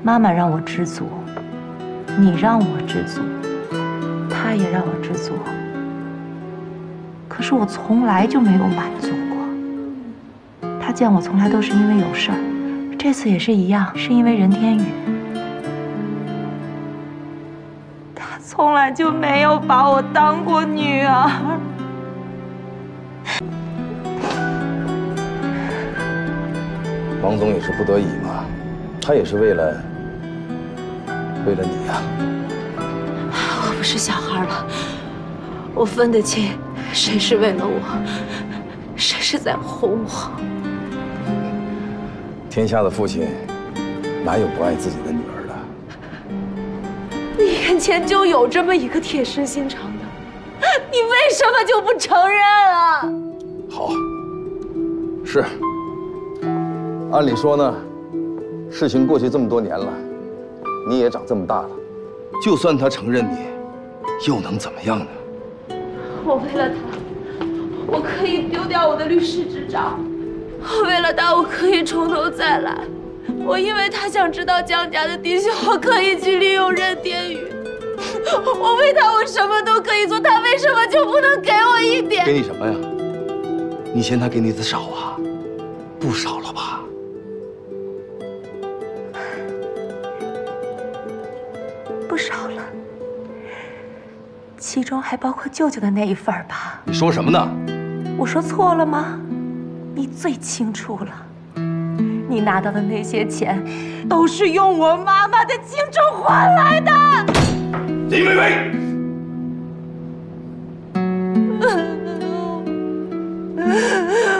妈妈让我知足，你让我知足，他也让我知足。可是我从来就没有满足过。他见我从来都是因为有事儿，这次也是一样，是因为任天宇。他从来就没有把我当过女儿。
王总也是不得已嘛，他也是为了你呀。
我不是小孩了，我分得清谁是为了我，谁是在哄我。
天下的父亲，哪有不爱自己的女儿的？
你眼前就有这么一个铁石心肠的，你为什么就不承认啊？
好，是。按理说呢，事情过去这么多年了，你也长这么大了，就算他承认你，又能怎么样呢？
我为了他，我可以丢掉我的律师执照；我为了他，我可以从头再来；我因为他想知道江家的底细，我可以去利用任天宇；我为他，我什么都可以做，他为什么就不能给我一点？
给你什么呀？你嫌他给你的少啊？不少了吧？
不少了，其中还包括舅舅的那一份吧？
你说什么呢？
我说错了吗？你最清楚了。你拿到的那些钱，都是用我妈妈的青春换来的。
李薇薇，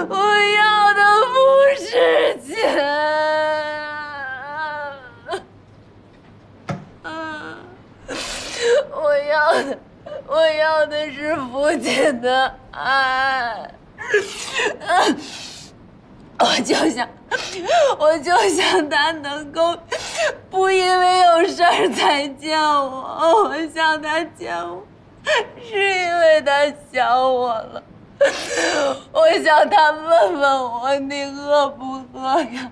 我要的不是钱。我要的是父亲的爱。我就想他能够不因为有事儿才见我。我想他见我，是因为他想我了。我想他问问我，你饿不饿呀？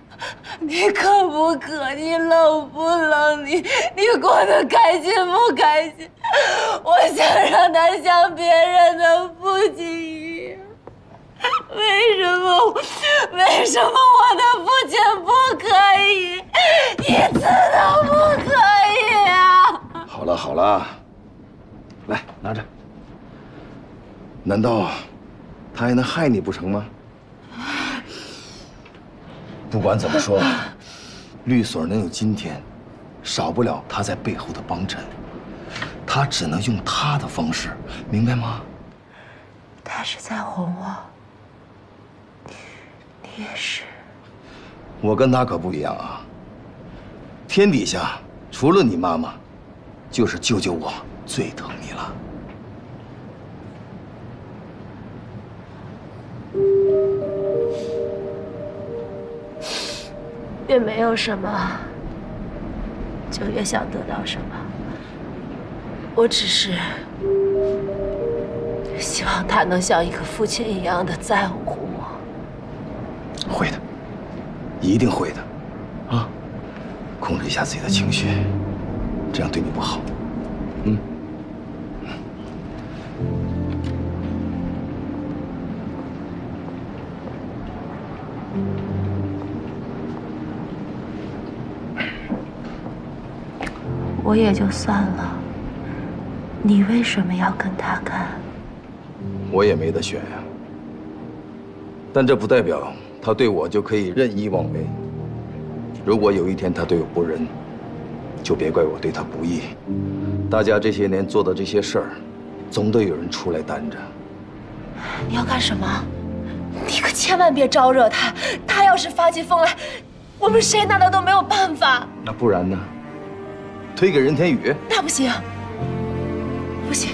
你渴不渴？你冷不冷？你过得开心不开心？我想让他像别人的父亲一
为什么我的父亲不可以，一次都不可以啊？
好了好了，来拿着。难道他还能害你不成吗？不管怎么说，律所能有今天，少不了他在背后的帮衬。他只能用他的方式，明白吗？
他是在哄我，你也是。
我跟他可不一样啊！天底下除了你妈妈，就是舅舅我最疼你了。
越没有什么，就越想得到什么。我只是希望他能像一个父亲一样的在乎我。
会的，一定会的，啊！控制一下自己的情绪，这样对你不好。嗯。
我也就算了，你为什么要跟他干？
我也没得选呀。但这不代表他对我就可以任意妄为。如果有一天他对我不仁，就别怪我对他不义。大家这些年做的这些事儿，总得有人出来担着。
你要干什么？你可千万别招惹他，他要是发起疯来，我们谁拿他都没有办法。
那不然呢？推给任天宇？
那不行，不行！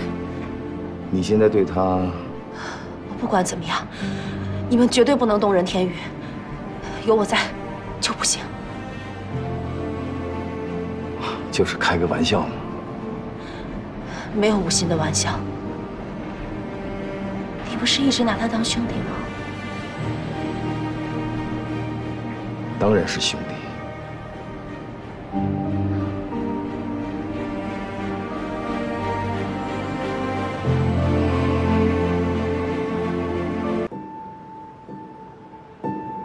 你现在对他……
我不管怎么样，你们绝对不能动任天宇，有我在，就不行。
就是开个玩笑嘛。
没有无心的玩笑。你不是一直拿他当兄弟吗？
当然是兄弟。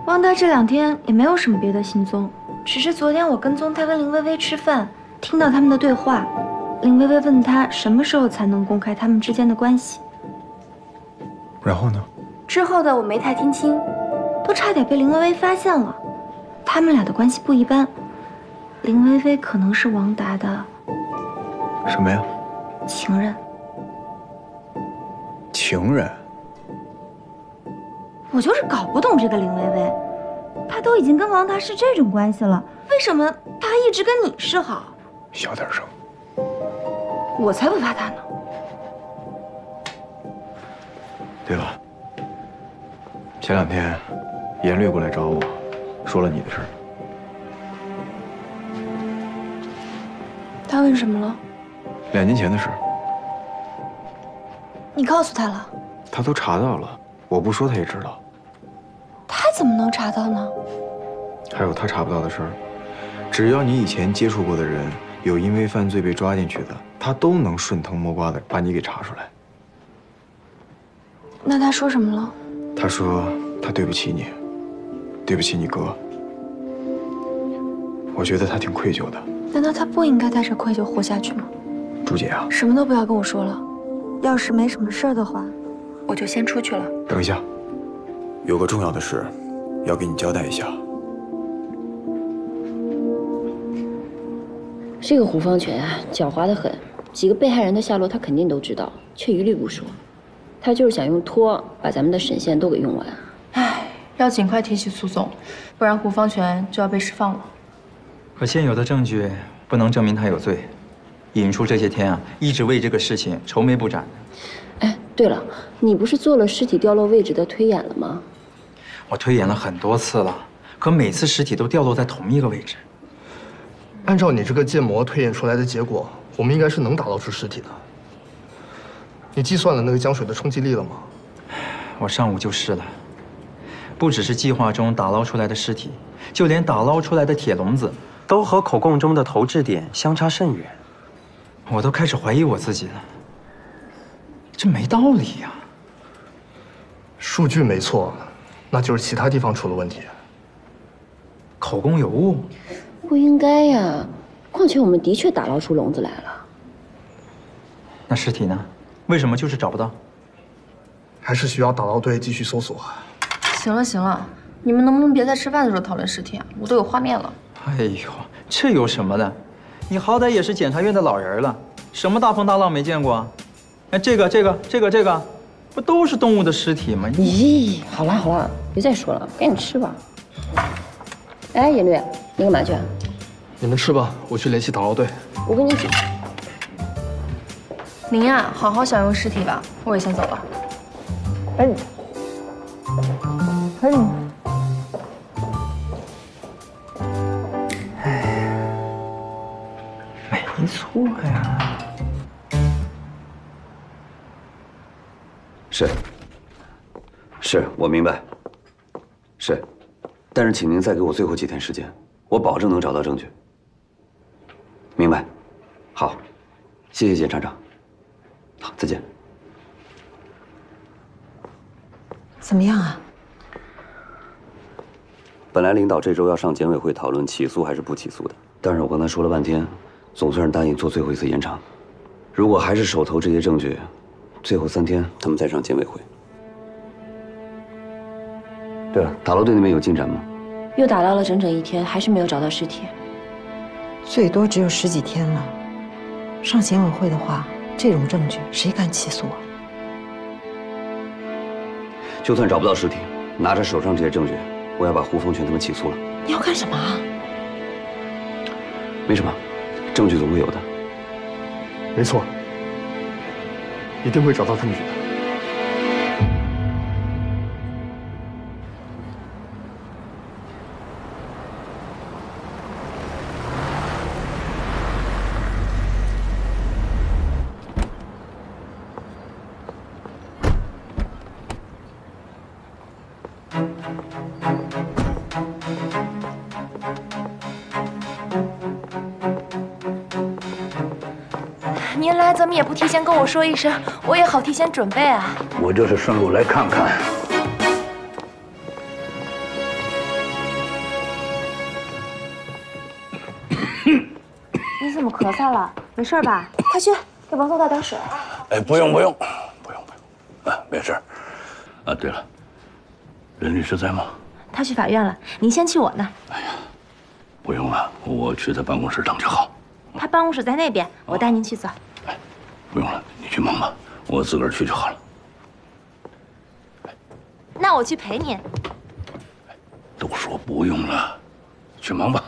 汪大这2天也没有什么别的行踪，只是昨天我跟踪他跟林薇薇吃饭，听到他们的对话。林薇薇问他什么时候才能公开他们之间的关系。
然后呢？
之后的我没太听清，都差点被林薇薇发现了。他们俩的关系不一般，林薇薇可能是王达的
什么呀？
情人。
情人？
我就是搞不懂这个林薇薇，她都已经跟王达是这种关系了，为什么她一直跟你示好？
小点声。
我才不怕她呢。
对了，前2天严略过来找我，说了你的事儿。
他问什么了
2年前的事。
你告诉他了？
他都查到了，我不说他也知道。
他怎么能查到呢？
还有他查不到的事儿，只要你以前接触过的人有因为犯罪被抓进去的，他都能顺藤摸瓜的把你给查出来。
那他说什么了？
他说他对不起你，对不起你哥。我觉得他挺愧疚的。
难道他不应该带着愧疚活下去吗？
朱姐啊，
什么都不要跟我说了，要是没什么事儿的话，我就先出去了。
等一下，有个重要的事要给你交代一下。
这个胡方全啊，狡猾得很，几个被害人的下落他肯定都知道，却一律不说。他就是想用拖把咱们的审线都给用完。
唉，要尽快提起诉讼，不然胡方全就要被释放了。
可现有的证据不能证明他有罪。尹叔这些天啊，一直为这个事情愁眉不展。
哎，对了，你不是做了尸体掉落位置的推演了吗？
我推演了很多次了，可每次尸体都掉落在同一个位置。
按照你这个建模推演出来的结果，我们应该是能打捞出尸体的。你计算了那个江水的冲击力了吗？
我上午就试了，不只是计划中打捞出来的尸体，就连打捞出来的铁笼子，都和口供中的投掷点相差甚远。我都开始怀疑我自己了，这没道理呀。
数据没错，那就是其他地方出了问题。
口供有误？
不应该呀，况且我们的确打捞出笼子来了。
那尸体呢？为什么就是找不到？
还是需要打捞队继续搜索。
行了行了，你们能不能别在吃饭的时候讨论尸体啊？我都有画面了。
哎呦，这有什么的？你好歹也是检察院的老人了，什么大风大浪没见过啊？哎，这个，不都是动物的尸体吗？
咦，好了好了，别再说了，赶紧吃吧。哎，严律，你干嘛去？
你们吃吧，我去联系打捞队。
我跟你一起。
您呀，好好享用尸体吧，我也先走了。
哎，
没错呀。
是，我明白。是，但是请您再给我最后几天时间，我保证能找到证据。明白。好，谢谢检察长。好，再见。
怎么样啊？
本来领导这周要上检委会讨论起诉还是不起诉的，但是我刚才说了半天，总算是答应做最后一次延长。如果还是手头这些证据，最后3天他们再上检委会。对了，打捞队那边有进展吗？
又打捞了整整1天，还是没有找到尸体。
最多只有10几天了，上检委会的话，这种证据谁敢起诉啊？
就算找不到尸体，拿着手上这些证据，我要把胡风全他们起诉了。
你要干什么啊？
没什么，证据总会有的。
没错，一定会找到证据的。
您来怎么也不提前跟我说一声，我也好提前准备啊。
我就是顺路来看看。
你怎么咳嗽了？没事吧？快去给王总倒点水。
哎，不用，啊，没事。啊，对了，任律师在吗？
他去法院了，您先去我那儿。
不用了，我去他办公室等就好。
他办公室在那边，我带您去走。
不用了，你去忙吧，我自个儿去就好了。
那我去陪您。
都说不用了，去忙吧。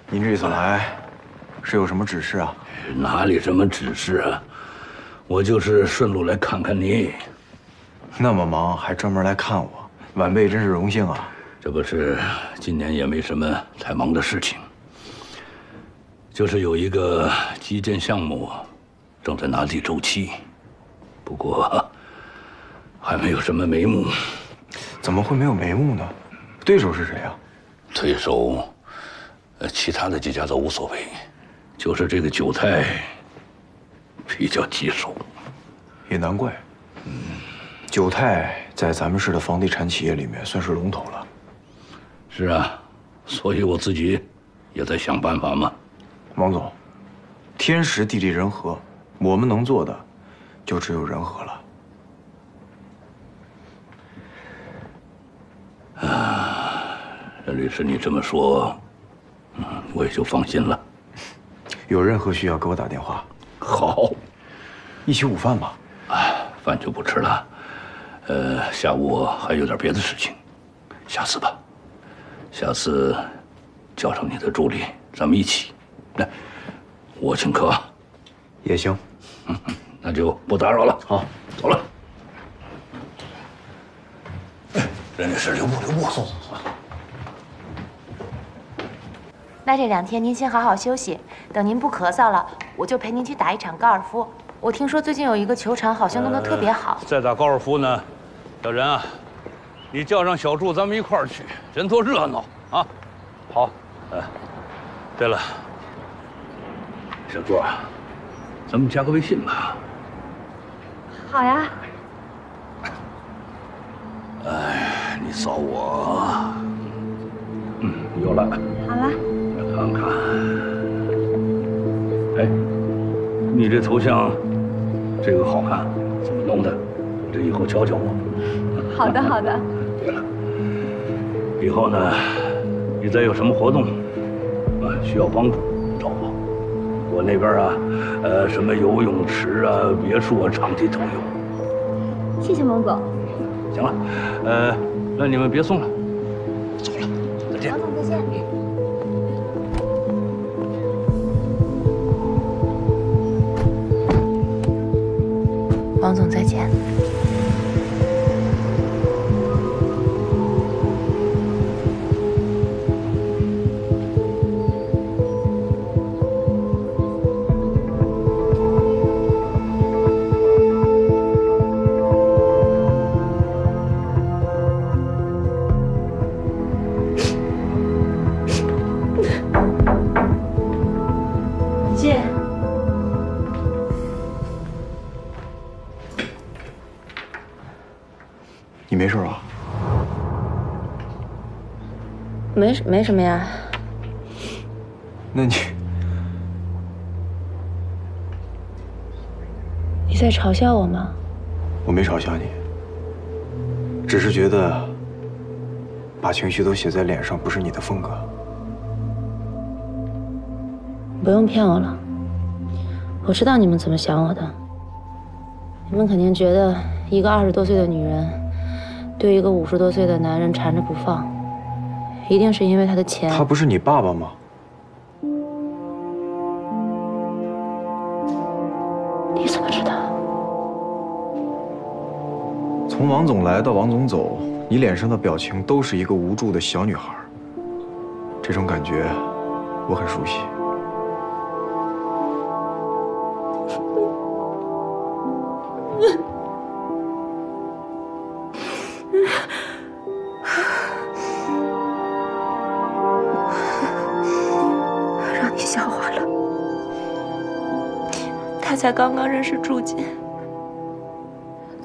您这次来是有什么指示啊？
哪里什么指示啊？我就是顺路来看看你。
那么忙还专门来看我，晚辈真是荣幸啊。
这不是今年也没什么太忙的事情，就是有一个基建项目正在拿地周期，不过还没有什么眉目。
怎么会没有眉目呢？对手是谁啊？
对手，其他的几家都无所谓，就是这个九泰比较棘手。
也难怪，九泰在咱们市的房地产企业里面算是龙头了。
是啊，所以我自己也在想办法嘛。
王总，天时地利人和，我们能做的就只有人和了。
任律师，你这么说，我也就放心了。
有任何需要给我打电话。
好，
一起午饭吧。
饭就不吃了。下午我还有点别的事情，下次吧。下次叫上你的助理，咱们一起。来，我请客。
也行。
那就不打扰了。好，走了。任律师，留步。
那这2天您先好好休息，等您不咳嗽了，我就陪您去打一场高尔夫。我听说最近有一个球场好像弄得特别好。
再打高尔夫呢，小人啊，你叫上小祝，咱们一块儿去，人多热闹啊！好，对了，小祝啊，咱们加个微信吧。
好呀。
哎，你扫我。有了。
好了。
来看看。哎，你这头像，这个好看，怎么弄的？这以后教教我。
好的，好的。
对了，以后呢，你再有什么活动，需要帮助，找我。我那边啊，什么游泳池啊、别墅啊、场地都有。
谢谢王总。
行了，那你们别送了，走了，再见。
王总再见。
王总再见。
姐，
你没事吧？
没什么呀。
那
你在嘲笑我吗？
我没嘲笑你，只是觉得把情绪都写在脸上不是你的风格。
不用骗我了，我知道你们怎么想我的。你们肯定觉得一个20多岁的女人对一个50多岁的男人缠着不放，一定是因为他的钱。
他不是你爸爸吗？
你怎么知道？
从王总来到王总走，你脸上的表情都是一个无助的小女孩，这种感觉我很熟悉。
让你笑话了。他才刚刚认识祝锦，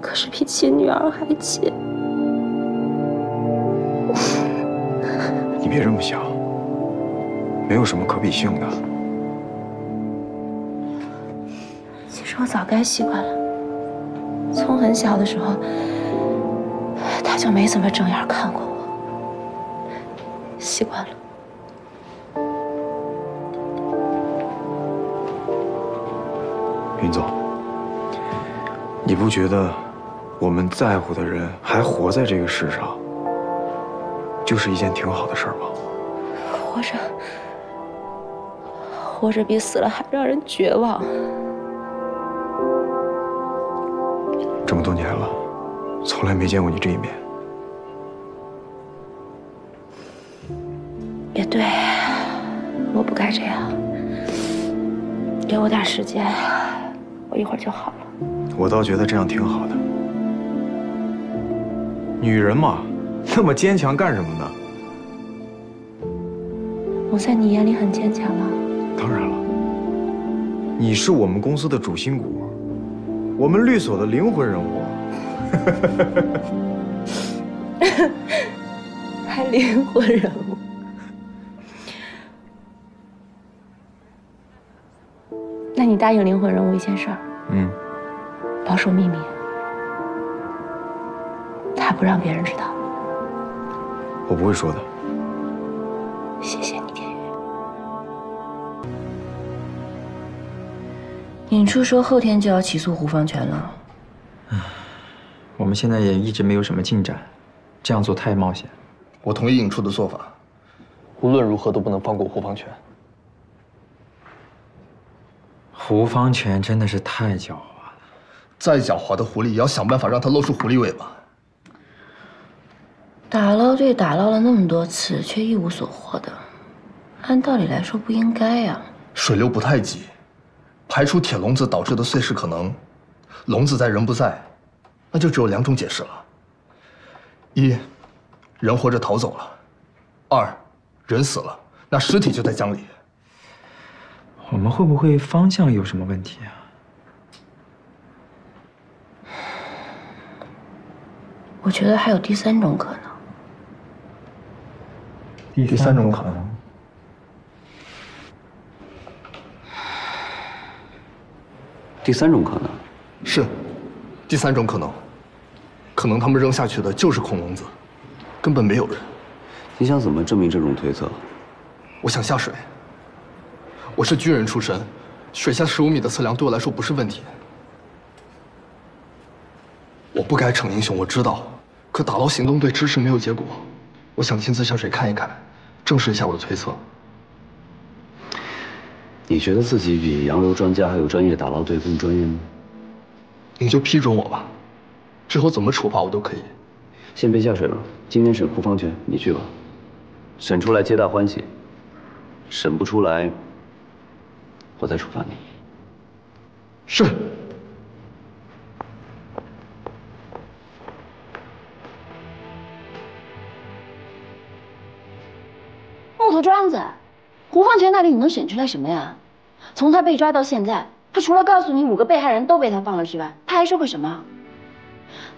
可是比亲女儿还亲。
你别这么想，没有什么可比性的。
其实我早该习惯了，从很小的时候，他就没怎么正眼看过我，习惯了。
云总，你不觉得我们在乎的人还活在这个世上，就是一件挺好的事儿吗？
活着比死了还让人绝望。
这么多年了，从来没见过你这一面。
也对，我不该这样。给我点时间，我一会儿就好了。
我倒觉得这样挺好的。女人嘛，那么坚强干什么呢？
我在你眼里很坚强吗？
当然了，你是我们公司的主心骨，我们律所的灵魂人物。
还灵魂人物？那你答应灵魂人物一件事儿，保守秘密，他不让别人知道。
我不会说的。
谢谢你，天宇。
尹处说后天就要起诉胡方全了。
我们现在也一直没有什么进展，这样做太冒险。
我同意尹处的做法，无论如何都不能放过胡方全。
胡方全真的是太狡猾了，
再狡猾的狐狸也要想办法让他露出狐狸尾巴。
打捞队打捞了那么多次，却一无所获的，按道理来说不应该呀。
水流不太急，排除铁笼子导致的碎尸可能，笼子在人不在，那就只有2种解释了：一，人活着逃走了；二，人死了，那尸体就在江里。
我们会不会方向有什么问题啊？
我觉得还有第三种可能。
第三种可能。
第三种可能
是，第三种可能，可能他们扔下去的就是空笼子，根本没有人。
你想怎么证明这种推测？
我想下水。我是军人出身，水下15米的测量对我来说不是问题。我不该逞英雄，我知道，可打捞行动队迟迟没有结果，我想亲自下水看一看，证实一下我的推测。
你觉得自己比洋流专家还有专业打捞队更专业吗？
你就批准我吧，之后怎么处罚我都可以。
先别下水了，今天审胡方全，你去吧。审出来皆大欢喜，审不出来，我再处罚你。
是。
木头桩子，胡方全那里你能审出来什么呀？从他被抓到现在，他除了告诉你5个被害人都被他放了之外，他还说过什么？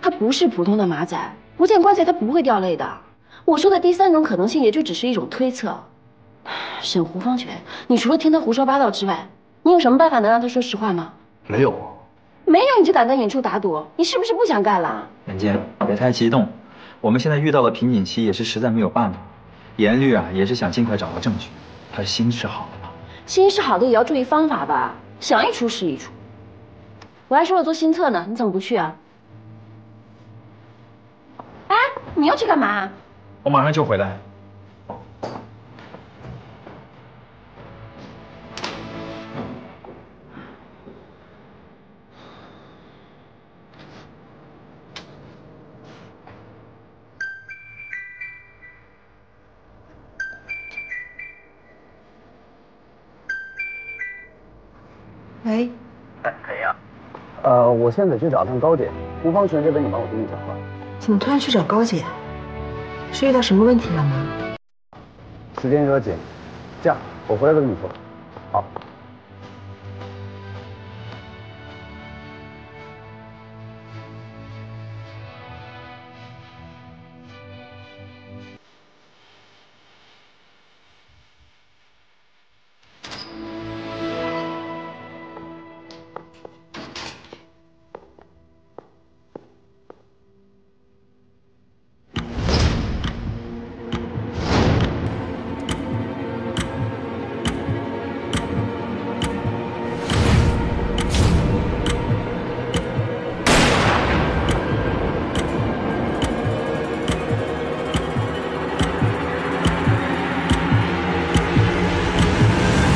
他不是普通的马仔，不见棺材他不会掉泪的。我说的第三种可能性也就只是一种推测。审胡方全，你除了听他胡说八道之外，你有什么办法能让他说实话吗？
没有。
没有你就敢在远处打赌，你是不是不想干了？
眼见，别太激动，我们现在遇到了瓶颈期，也是实在没有办法。严律啊，也是想尽快找到证据，他心是好的嘛。
心是好的，也要注意方法吧，想一出是一出。我还说了做新测呢，你怎么不去啊？哎，你要去干嘛？
我马上就回来。
喂，
谁呀？我现在去找趟高姐，胡方全这边你帮我盯一下吧。
怎么突然去找高姐？是遇到什么问题了吗？
时间有点紧，这样我回来再跟你说。好。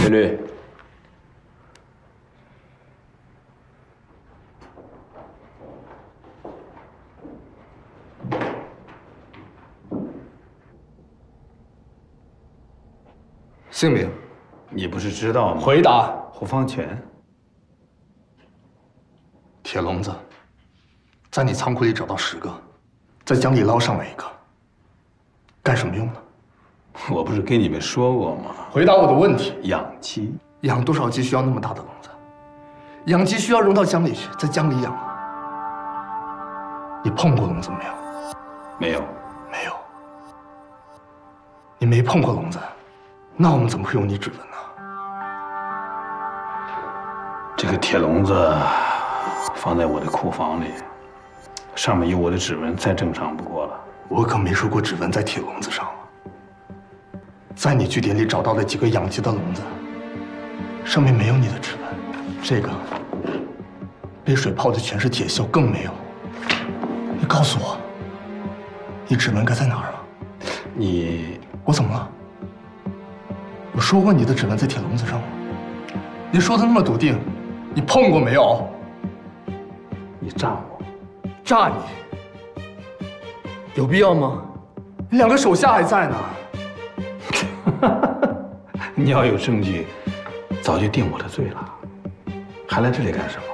陈律，
姓名？
你不是知道吗？
回答。
胡方全。
铁笼子，在你仓库里找到10个，在江里捞上来1个，干什么用的？
我不是跟你们说过吗？
回答我的问题。
养鸡。
养多少鸡需要那么大的笼子？养鸡需要扔到江里去，在江里养啊。你碰过笼子没有？
没有。
没有。你没碰过笼子，那我们怎么会用你指纹呢？
这个铁笼子放在我的库房里，上面有我的指纹，再正常不过了。
我可没说过指纹在铁笼子上啊。在你据点里找到的几个养鸡的笼子，上面没有你的指纹。这个被水泡的全是铁锈，更没有。你告诉我，你指纹该在哪儿啊？我怎么了？我说过你的指纹在铁笼子上吗？你说的那么笃定，你碰过没有？
你炸我？
炸你？有必要吗？你2个手下还在呢。
你要有证据，早就定我的罪了，还来这里干什么？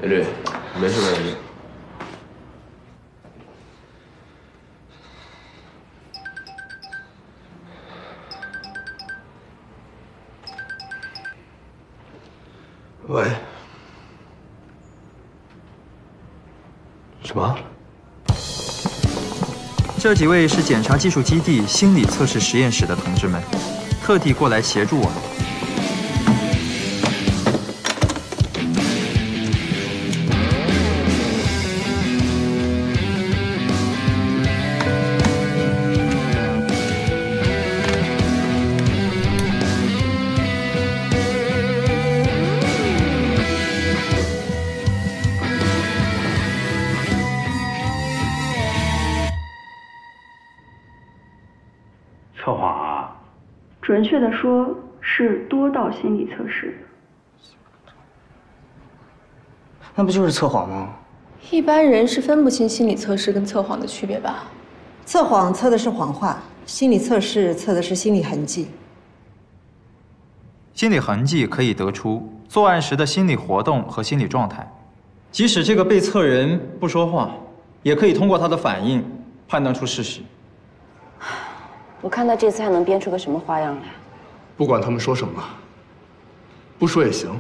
美丽，没事没事。
喂。什么？
这几位是检察技术基地心理测试实验室的同志们，特地过来协助我们。
测谎啊？准确的说是多道心理测试。
那不就是测谎吗？
一般人是分不清心理测试跟测谎的区别吧？
测谎测的是谎话，心理测试测的是心理痕迹。
心理痕迹可以得出作案时的心理活动和心理状态，即使这个被测人不说话，也可以通过他的反应判断出事实。
我看他这次还能编出个什么花样来？
不管他们说什么，不说也行。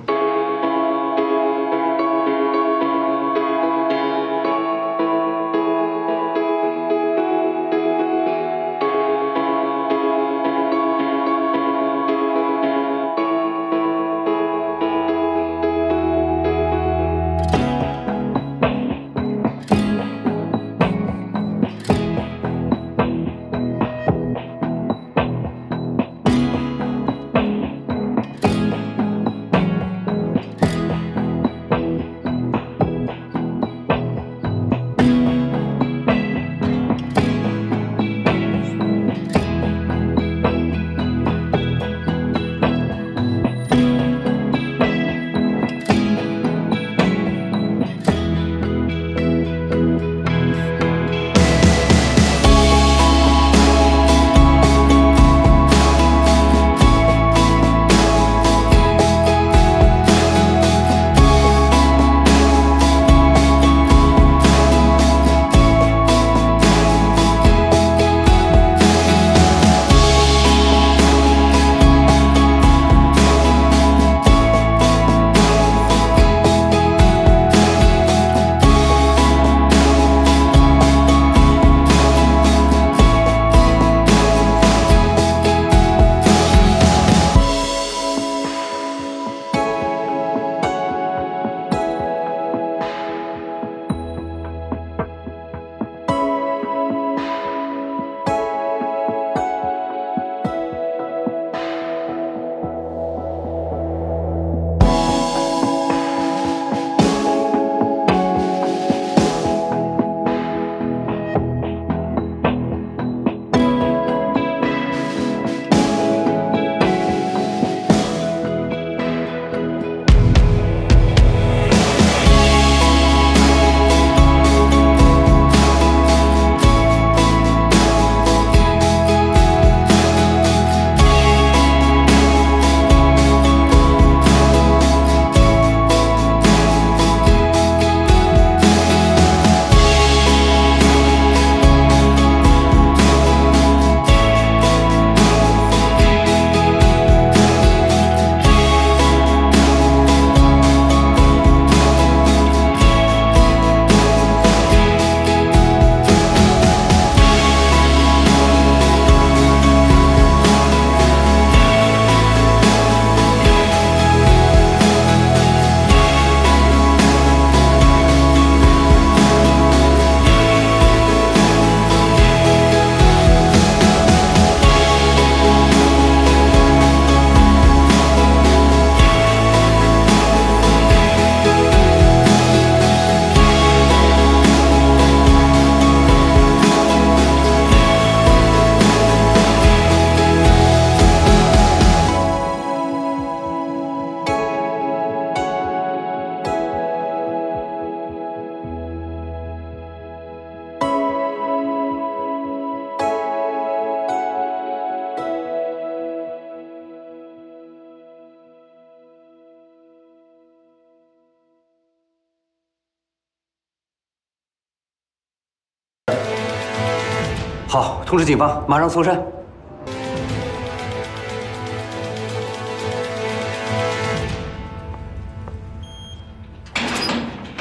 好，通知警方，马上搜山。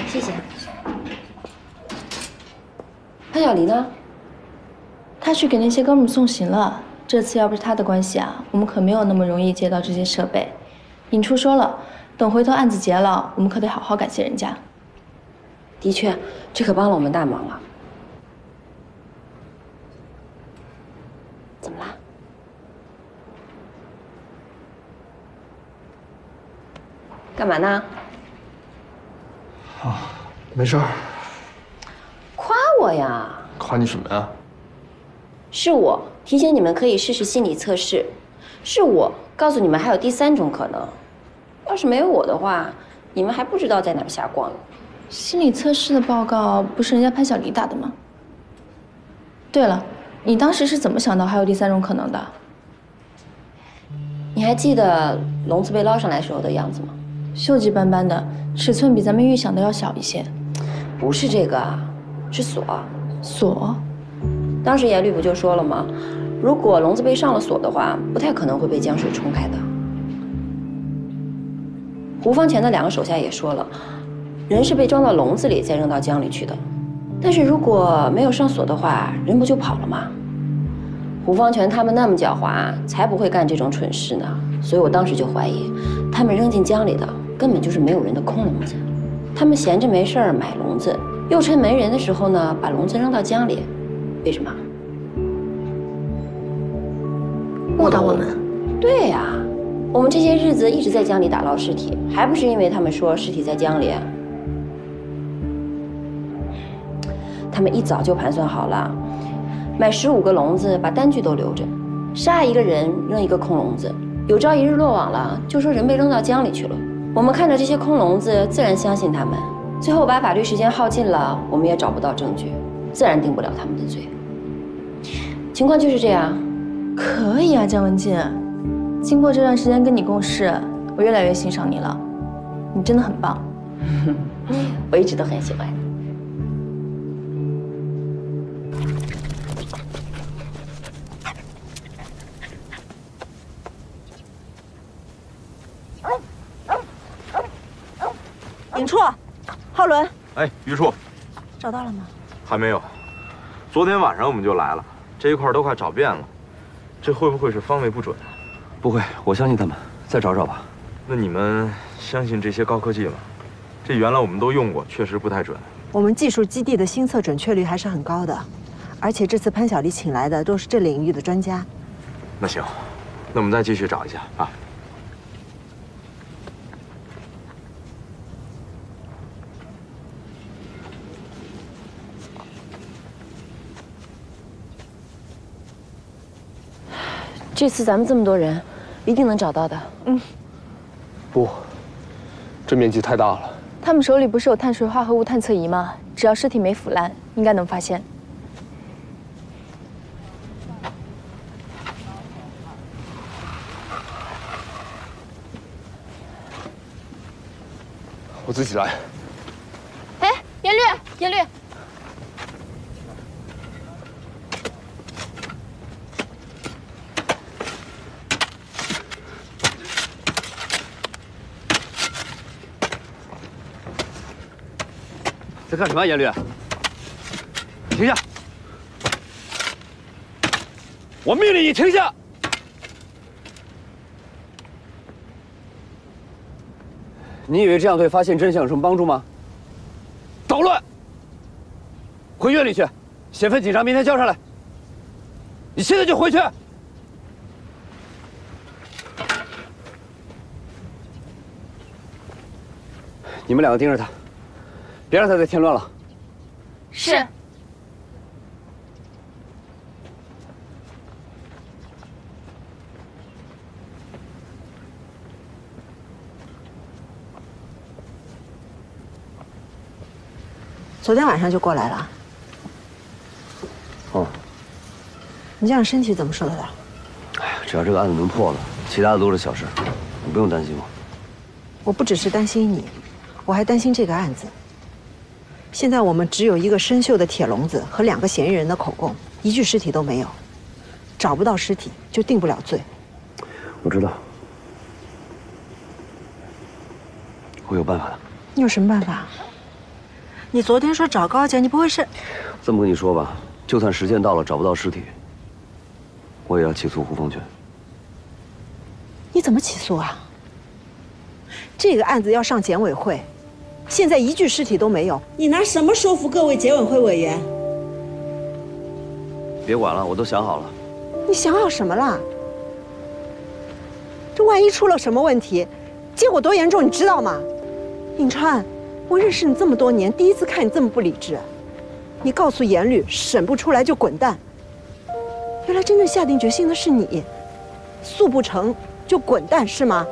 谢谢。潘晓黎呢？
他去给那些哥们送行了。这次要不是他的关系啊，我们可没有那么容易接到这些设备。尹初说了，等回头案子结了，我们可得好好感谢人家。
的确，这可帮了我们大忙了。怎么了？干嘛呢？
啊，没事儿。
夸我呀？
夸你什么呀？
是我提醒你们可以试试心理测试，是我告诉你们还有第3种可能。要是没有我的话，你们还不知道在哪儿瞎逛呢。
心理测试的报告不是人家潘晓黎打的吗？对了，你当时是怎么想到还有第3种可能的？
你还记得笼子被捞上来时候的样子吗？
锈迹斑斑的，尺寸比咱们预想的要小一些。
不是这个，是锁。
锁？
当时严律不就说了吗？如果笼子被上了锁的话，不太可能会被江水冲开的。胡方前的2个手下也说了，人是被装到笼子里再扔到江里去的。但是如果没有上锁的话，人不就跑了吗？胡方全他们那么狡猾，才不会干这种蠢事呢。所以我当时就怀疑，他们扔进江里的根本就是没有人的空笼子。他们闲着没事儿买笼子，又趁没人的时候呢，把笼子扔到江里。为什么？
误导我们？
对呀，我们这些日子一直在江里打捞尸体，还不是因为他们说尸体在江里？他们一早就盘算好了，买15个笼子，把单据都留着，杀一个人扔一个空笼子，有朝一日落网了，就说人被扔到江里去了。我们看着这些空笼子，自然相信他们。最后把法律时间耗尽了，我们也找不到证据，自然定不了他们的罪。情况就是这样。
可以啊，江文静，经过这段时间跟你共事，我越来越欣赏你了，你真的很棒。
我一直都很喜欢你。
尹处，浩伦，
哎，于处，
找到了吗？
还没有。昨天晚上我们就来了，这一块都快找遍了，这会不会是方位不准？
不会，我相信他们，再找找吧。
那你们相信这些高科技吗？这原来我们都用过，确实不太准。
我们技术基地的新测准确率还是很高的，而且这次潘晓黎请来的都是这领域的专家。
那行，那我们再继续找一下啊。
这次咱们这么多人，一定能找到的。
不，这面积太大了。
他们手里不是有碳水化合物探测仪吗？只要尸体没腐烂，应该能发现。
我自己来。
哎，严律，严律。
在干什么，严律？停下！我命令你停下！你以为这样对发现真相有什么帮助吗？捣乱！回院里去，写份警察，明天交上来。你现在就回去。你们2个盯着他。别让他再添乱了。
是。
昨天晚上就过来了。
哦。
你这样身体怎么受得了？
哎呀，只要这个案子能破了，其他的都是小事，你不用担心我。
我不只是担心你，我还担心这个案子。现在我们只有一个生锈的铁笼子和2个嫌疑人的口供，一具尸体都没有，找不到尸体就定不了罪。
我知道，我有办法的。
你有什么办法？你昨天说找高姐，你不会是……
这么跟你说吧，就算时间到了找不到尸体，我也要起诉胡凤全。
你怎么起诉啊？这个案子要上检委会，现在一具尸体都没有，你拿什么说服各位检委会委员？
别管了，我都想好了。
你想好什么了？这万一出了什么问题，结果多严重，你知道吗？颍川，我认识你这么多年，第一次看你这么不理智。你告诉严律，审不出来就滚蛋。原来真正下定决心的是你，诉不成就滚蛋是吗？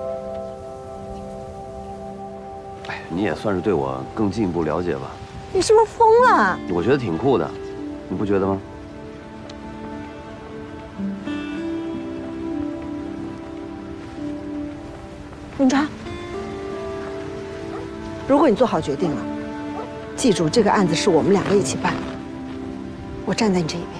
哎，你也算是对我更进一步了解吧。
你是不是疯了？
我觉得挺酷的，你不觉得吗？
颍川，如果你做好决定了，记住这个案子是我们2个一起办的，我站在你这一边。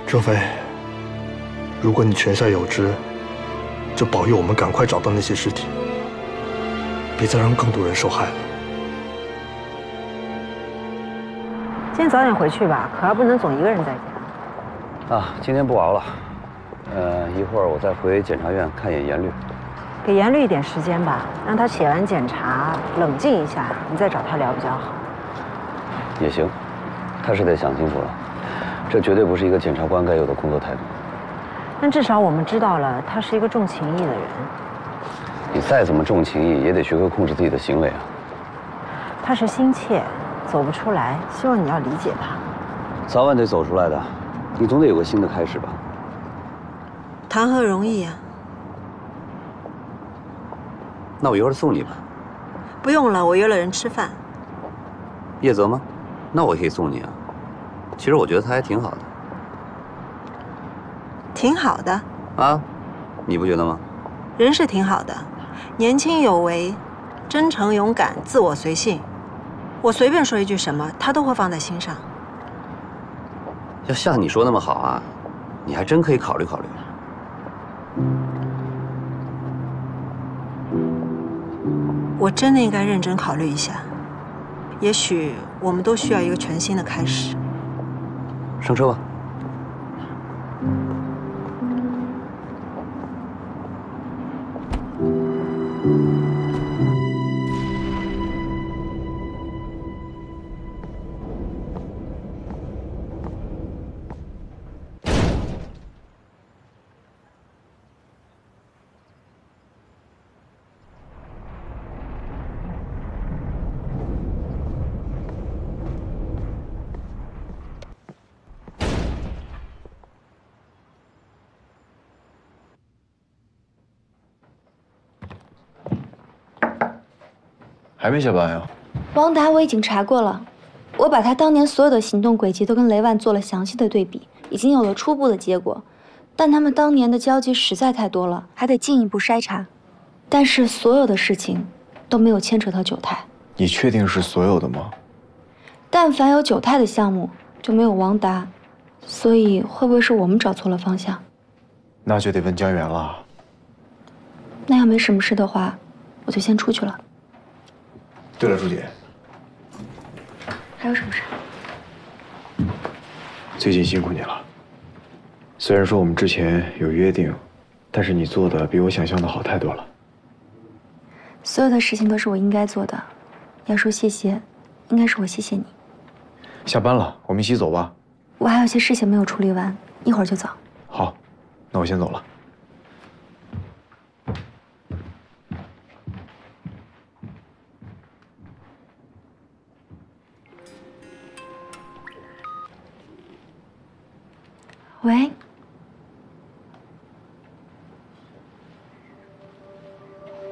郑飞，如果你泉下有知，就保佑我们赶快找到那些尸体，别再让更多人受害了。
今天早点回去吧，可儿不能总一个人在家。
啊，今天不熬了。一会儿我再回检察院看一眼严律。
给严律一点时间吧，让他写完检查，冷静一下，你再找他聊比较好。
也行，他是得想清楚了。这绝对不是一个检察官该有的工作态度。
但至少我们知道了，他是一个重情义的人。
你再怎么重情义，也得学会控制自己的行为啊。
他是心切，走不出来，希望你要理解他。
早晚得走出来的，你总得有个新的开始吧。
谈何容易啊！
那我一会儿送你吧。
不用了，我约了人吃饭。
叶泽吗？那我可以送你啊。其实我觉得他还挺好的。
挺好的
啊，你不觉得吗？
人是挺好的，年轻有为，真诚勇敢，自我随性。我随便说一句什么，他都会放在心上。
要像你说那么好啊，你还真可以考虑考虑。
我真的应该认真考虑一下。也许我们都需要一个全新的开始。
上车吧。
还没下班呀？
王达我已经查过了，我把他当年所有的行动轨迹都跟雷万做了详细的对比，已经有了初步的结果。但他们当年的交集实在太多了，还得进一步筛查。但是所有的事情都没有牵扯到九泰。
你确定是所有的吗？
但凡有九泰的项目，就没有王达，所以会不会是我们找错了方向？
那就得问江源了。
那要没什么事的话，我就先出去了。
对了，朱姐，
还有什么事？
最近辛苦你了。虽然说我们之前有约定，但是你做的比我想象的好太多了。
所有的事情都是我应该做的，要说谢谢，应该是我谢谢你。
下班了，我们一起走吧。
我还有些事情没有处理完，一会儿就走。
好，那我先走了。
喂。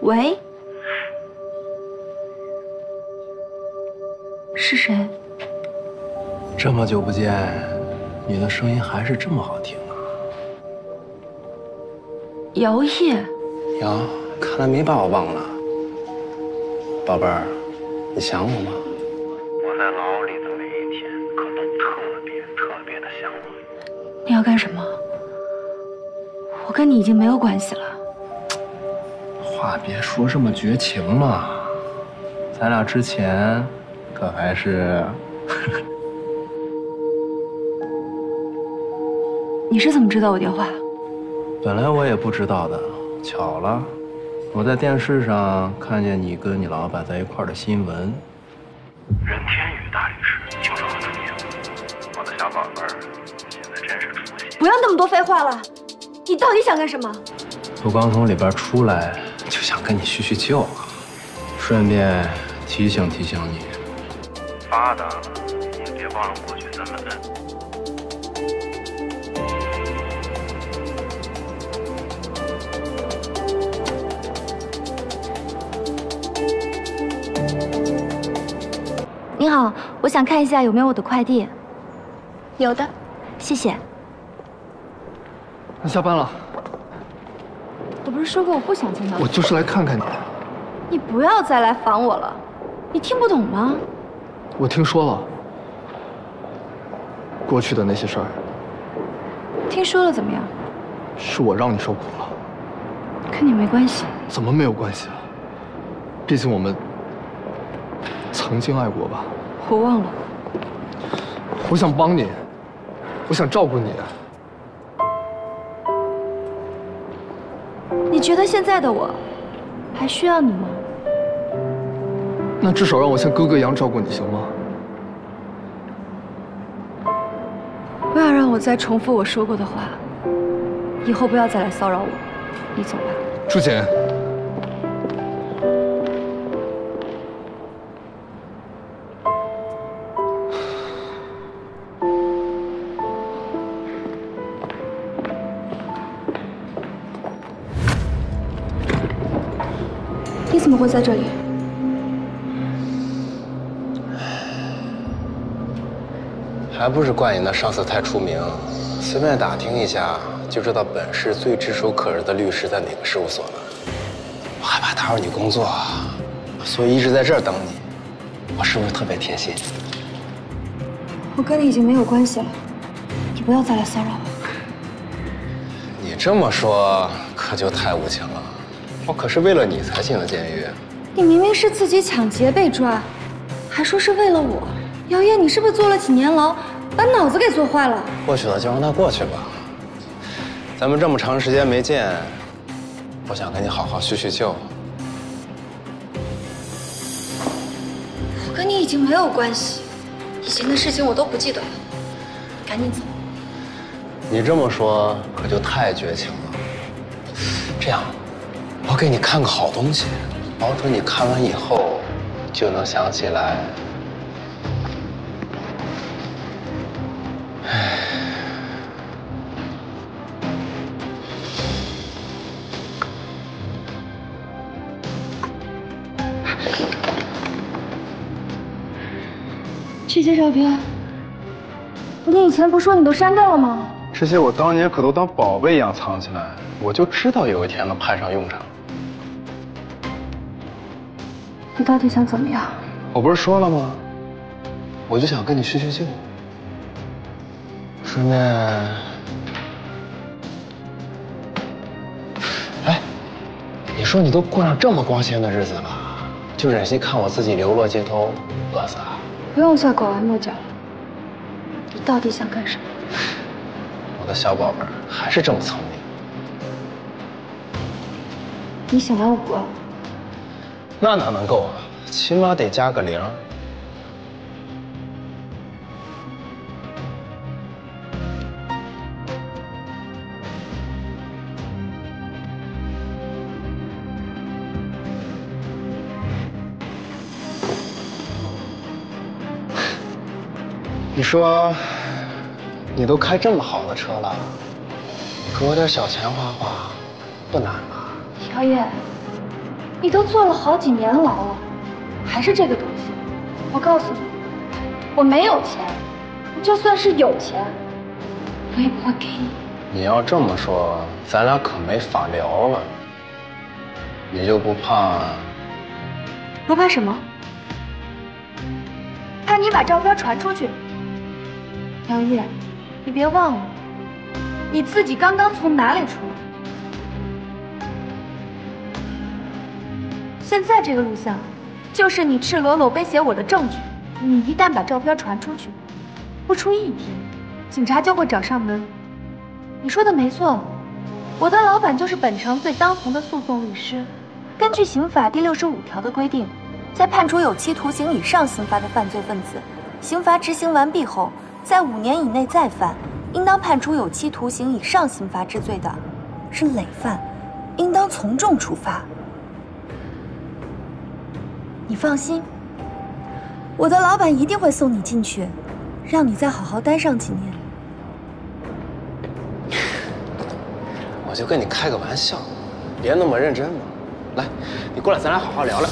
喂，是谁？
这么久不见，你的声音还是这么好听啊！
姚烨，
哟，看来没把我忘了，宝贝儿，你想我吗？
我在牢里的每一天，可都特别的想你。
你要干什么？我跟你已经没有关系了。
话别说这么绝情嘛，咱俩之前可还是……
你是怎么知道我电话？
本来我也不知道的，巧了，我在电视上看见你跟你老板在一块儿的新闻。
任天宇大律师听说很出名，我的小宝贝儿现在真是出息。
不要那么多废话了，你到底想干什么？
我刚从里边出来。 就想跟你叙叙旧啊，顺便提醒提醒你，
发达了也别忘了过去咱们的。
你好，我想看一下有没有我的快递。有的，谢谢。
那下班了。
我不是说过我不想见到你？
我就是来看看你。
你不要再来烦我了，你听不懂吗？
我听说了，过去的那些事儿。
听说了怎么样？
是我让你受苦了。
跟你没关系。
怎么没有关系啊？毕竟我们曾经爱过吧。
我忘了。
我想帮你，我想照顾你。
你觉得现在的我还需要你吗？
那至少让我像哥哥一样照顾你，行吗？
不要让我再重复我说过的话，以后不要再来骚扰我。你走吧。
朱简，
你怎么会在这里？
还不是怪你那上司太出名，随便打听一下就知道本市最炙手可热的律师在哪个事务所呢。我害怕打扰你工作，所以一直在这儿等你。我是不是特别贴心？
我跟你已经没有关系了，你不要再来骚扰我。
你这么说可就太无情了。 我可是为了你才进了监狱。
你明明是自己抢劫被抓，还说是为了我。姚烨，你是不是坐了几年牢，把脑子给坐坏了？
过去了就让它过去吧。咱们这么长时间没见，我想跟你好好叙叙旧。
我跟你已经没有关系，以前的事情我都不记得了。赶紧走。
你这么说可就太绝情了。这样。 我给你看个好东西，保准你看完以后就能想起来。唉，
这些照片，你以前不说你都删掉了吗？
这些我当年可都当宝贝一样藏起来，我就知道有一天能派上用场。
你到底想怎么样？
我不是说了吗？我就想跟你叙叙旧，顺便……哎，你说你都过上这么光鲜的日子了，就忍心看我自己流落街头，饿死啊？
不用再拐弯抹角了。你到底想干什么？
我的小宝贝儿还是这么聪明。
你想要我？
那哪能够啊？起码得加个0。你说，你都开这么好的车了，给我点小钱花花，不难吧？
乔叶，你都坐了好几年牢了，还是这个东西。我告诉你，我没有钱，我就算是有钱，我也不会给你。
你要这么说，咱俩可没法聊了。你就不怕？
不怕什么？怕你把照片传出去。杨烨，你别忘了，你自己刚刚从哪里出来？现在这个录像，就是你赤裸裸威胁我的证据。你一旦把照片传出去，不出1天，警察就会找上门。你说的没错，我的老板就是本城最当红的诉讼律师。根据刑法第65条的规定，在判处有期徒刑以上刑罚的犯罪分子，刑罚执行完毕后，在5年以内再犯，应当判处有期徒刑以上刑罚之罪的，是累犯，应当从重处罚。你放心，我的老板一定会送你进去，让你再好好待上几年。
我就跟你开个玩笑，别那么认真嘛。来，你过来，咱俩好好聊聊。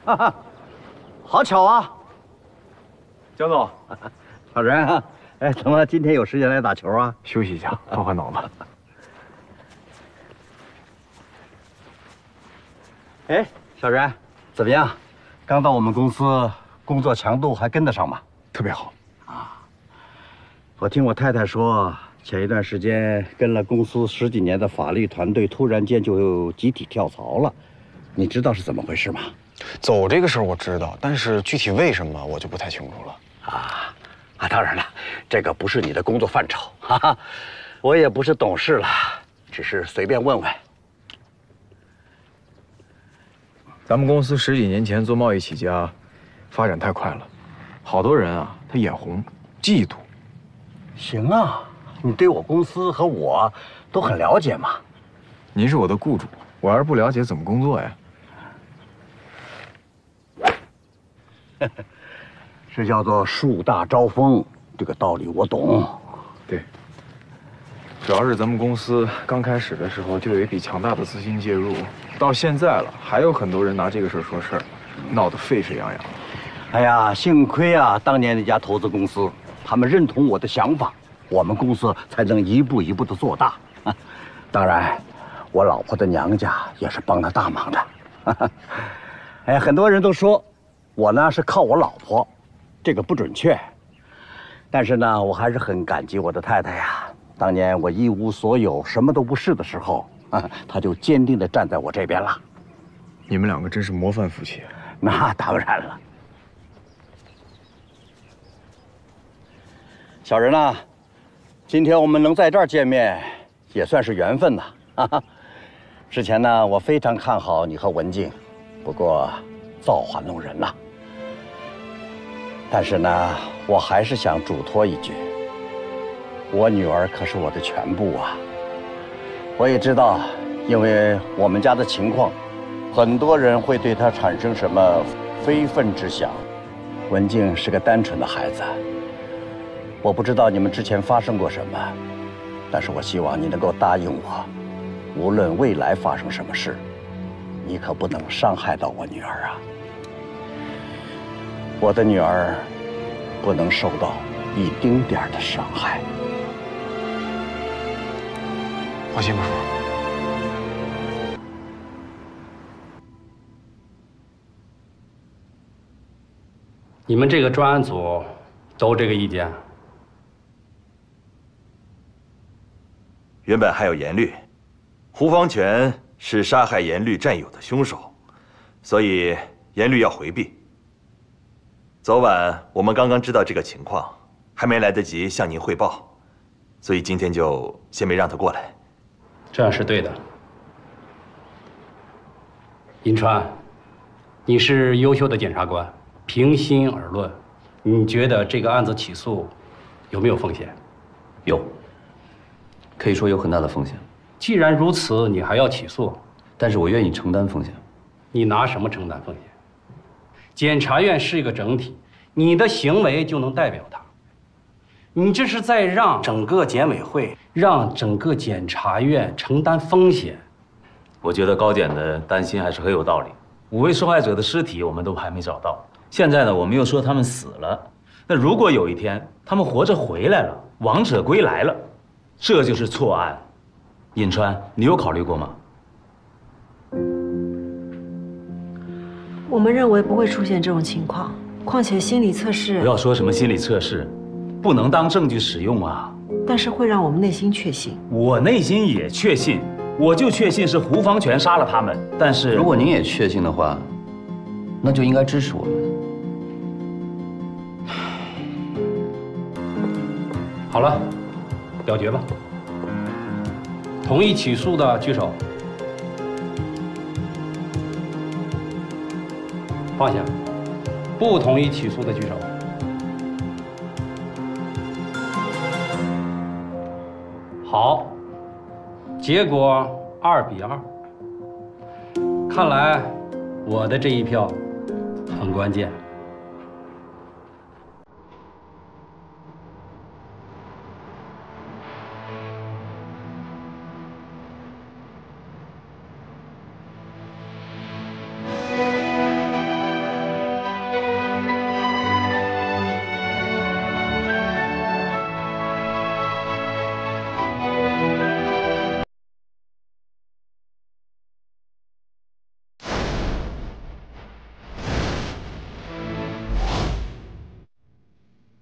哈哈，好巧啊！
江总，
小人啊，哎，怎么今天有时间来打球啊？
休息一下，换换脑子。
哎，小人，怎么样？刚到我们公司，工作强度还跟得上吗？
特别好
啊！我听我太太说，前一段时间跟了公司10几年的法律团队，突然间就集体跳槽了，你知道是怎么回事吗？
走这个事儿我知道，但是具体为什么我就不太清楚了。
当然了，这个不是你的工作范畴，哈哈，我也不是懂事了，只是随便问问。
咱们公司10几年前做贸易起家，发展太快了，好多人啊他眼红、嫉妒。
行啊，你对我公司和我都很了解嘛。
您是我的雇主，我要是不了解怎么工作呀？
这叫做树大招风，这个道理我懂。
对，主要是咱们公司刚开始的时候就有一笔强大的资金介入，到现在了还有很多人拿这个事儿说事儿，闹得沸沸扬扬。
哎呀，幸亏啊，当年那家投资公司，他们认同我的想法，我们公司才能一步一步的做大。当然，我老婆的娘家也是帮了大忙的。哎，很多人都说我呢是靠我老婆，这个不准确。但是呢，我还是很感激我的太太呀。当年我一无所有，什么都不是的时候，她就坚定地站在我这边了。
你们两个真是模范夫妻。
那当然了。小人啊，今天我们能在这儿见面，也算是缘分呐。之前呢，我非常看好你和文静，不过造化弄人呐。但是呢，我还是想嘱托一句，我女儿可是我的全部啊。我也知道，因为我们家的情况，很多人会对她产生什么非分之想。文静是个单纯的孩子，我不知道你们之前发生过什么，但是我希望你能够答应我，无论未来发生什么事，你可不能伤害到我女儿啊！我的女儿不能受到一丁点的伤害。
放心吧，叔。
你们这个专案组都这个意见？
原本还有严律，胡方全是杀害严律战友的凶手，所以严律要回避。昨晚我们刚刚知道这个情况，还没来得及向您汇报，所以今天就先没让他过来。
这样是对的。银川，你是优秀的检察官，平心而论，你觉得这个案子起诉有没有风险？
有，可以说有很大的风险。
既然如此，你还要起诉？
但是我愿意承担风险。
你拿什么承担风险？检察院是一个整体，你的行为就能代表它。你这是在让整个检委会、让整个检察院承担风险。
我觉得高检的担心还是很有道理。5位受害者的尸体我们都还没找到，现在呢，我们又说他们死了。那如果有一天他们活着回来了，亡者归来了，这就是错案。尹川，你有考虑过吗？
我们认为不会出现这种情况，况且心理测试
不要说什么心理测试，不能当证据使用啊。
但是会让我们内心确信。我
内心也确信，我就确信是胡方全杀了他们。但是
如果您也确信的话，那就应该支持我们。
好了，表决吧。同意起诉的举手。放下。不同意起诉的举手。好，结果2比2。看来我的这一票很关键。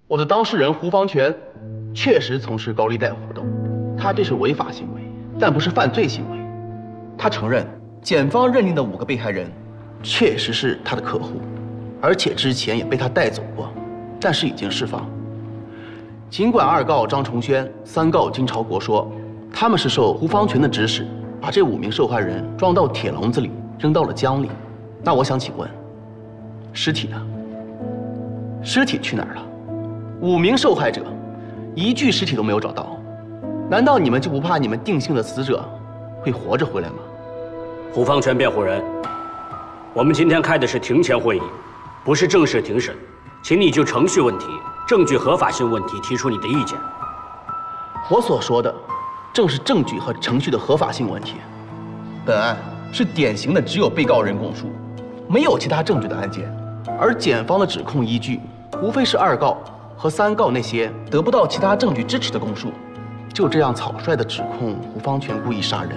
我的当事人胡方全确实从事高利贷活动，他这是违法行为，但不是犯罪行为。他承认，检方认定的5个被害人确实是他的客户，而且之前也被他带走过，但是已经释放。尽管2告张崇轩，3告金朝国说他们是受胡方全的指使，把这5名受害人装到铁笼子里，扔到了江里。那我想请问，尸体呢？尸体去哪儿了？5名受害者，1具尸体都没有找到，难道你们就不怕你们定性的死者会活着回来吗？
胡方全辩护人，我们今天开的是庭前会议，不是正式庭审，请你就程序问题、证据合法性问题提出你的意见。
我所说的正是证据和程序的合法性问题。本案是典型的只有被告人供述，没有其他证据的案件，而检方的指控依据无非是2告和3告那些得不到其他证据支持的供述，就这样草率地指控胡方全故意杀人，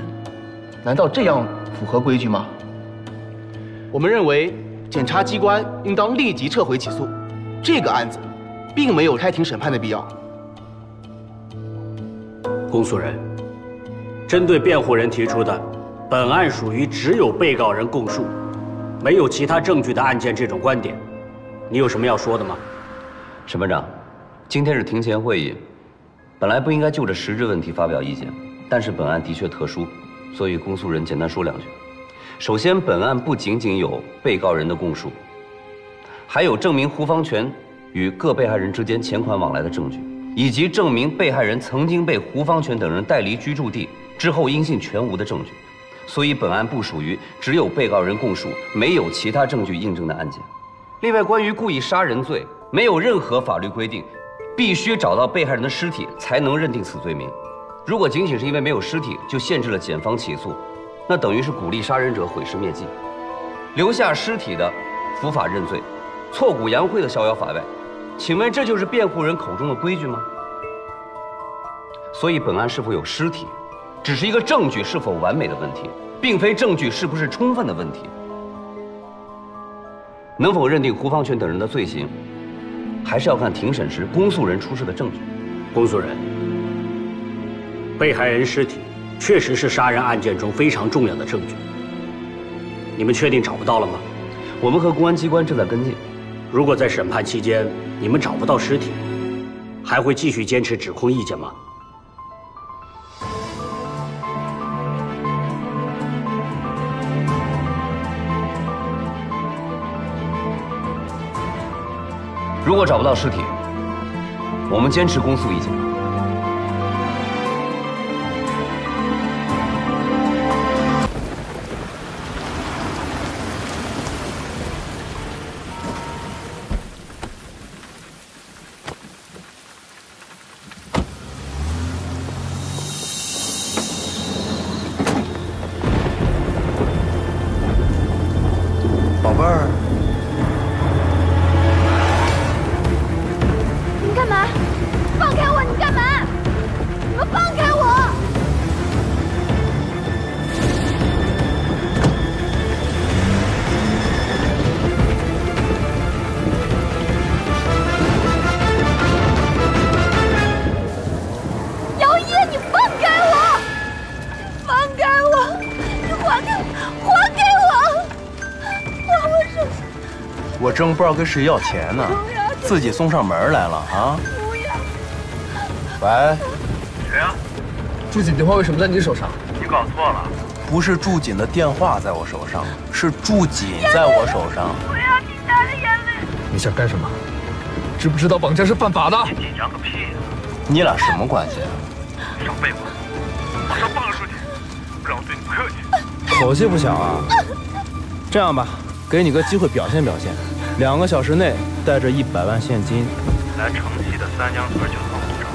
难道这样符合规矩吗？我们认为，检察机关应当立即撤回起诉，这个案子并没有开庭审判的必要。
公诉人，针对辩护人提出的本案属于只有被告人供述，没有其他证据的案件这种观点，你有什么要说的吗？
审判长，今天是庭前会议，本来不应该就这实质问题发表意见，但是本案的确特殊，所以公诉人简单说2句。首先，本案不仅仅有被告人的供述，还有证明胡方全与各被害人之间钱款往来的证据，以及证明被害人曾经被胡方全等人带离居住地之后音信全无的证据。所以本案不属于只有被告人供述，没有其他证据印证的案件。另外，关于故意杀人罪，没有任何法律规定，必须找到被害人的尸体才能认定此罪名。如果仅仅是因为没有尸体就限制了检方起诉，那等于是鼓励杀人者毁尸灭迹，留下尸体的伏法认罪，挫骨扬灰的逍遥法外。请问这就是辩护人口中的规矩吗？所以本案是否有尸体，只是一个证据是否完美的问题，并非证据是不是充分的问题。能否认定胡方全等人的罪行，还是要看庭审时公诉人出示的证据。
公诉人，被害人尸体确实是杀人案件中非常重要的证据。你们确定找不到了吗？
我们和公安机关正在跟进。
如果在审判期间你们找不到尸体，还会继续坚持指控意见吗？
如果找不到尸体，我们坚持公诉意见。
宝贝儿。
你干嘛？放开我！你干嘛？你们放开我！姚烨，你放开我！放开我！你还给我！还我手机！
我正不知道跟谁要钱呢，自己送上门来了啊！喂，
谁呀？
朱瑾电话为什么在你手上？
你搞错了，
不是祝瑾的电话在我手上，是祝瑾在我手上。
不要听他的言论！
你想干什么？知不知道绑架是犯法的？
你紧张个屁呀！
你俩什么关系啊？
少废话，马上放了书记，不然我对你不客气。
口气不小啊！这样吧，给你个机会表现表现，2个小时内带着100万现金
来城西的3江村就能护照。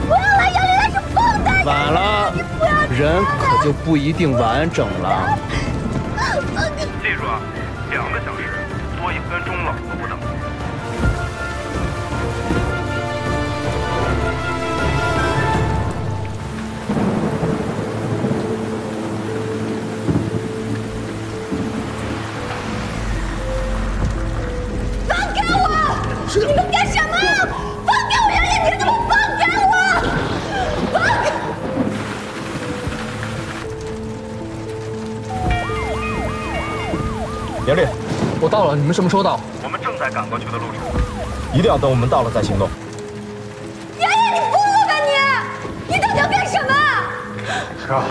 不要来，姚烨他是疯的！
晚了，人可就不一定完整了。
记住啊，2个小时，多1分钟了都不等。
放开我！你们干什么？放开我！姚烨，你怎么放开我？放开！
严律，
我到了，你们什么时候到？
我们正在赶过去的路上。
一定要等我们到了再行动。
姚烨，你疯了吧你？你到底要干什么？
哥，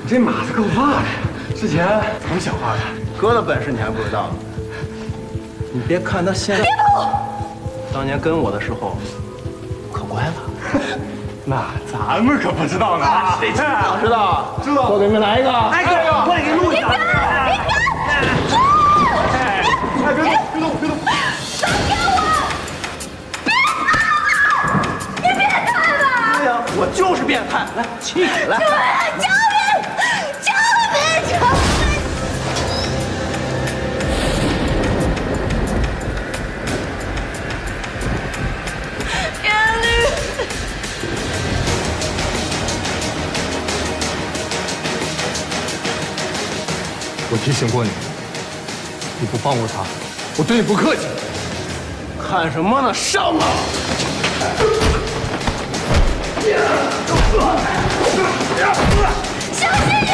你这马子够大的，之前怎么想法的？哥的本事你还不知道？你别看他现在，当年跟我的时候可乖了。那咱们可不知道呢。谁知道？知道，知道。我给你们来一个。来一个，我给你录一下。别动，别动，别动！
放开我！别变态吧！
对呀，我就是变态。来，起来！
救命！救命！救命！严律，
我提醒过你，你不放过他，我对你不客气。
看什么呢？上啊！
小心严律！小心严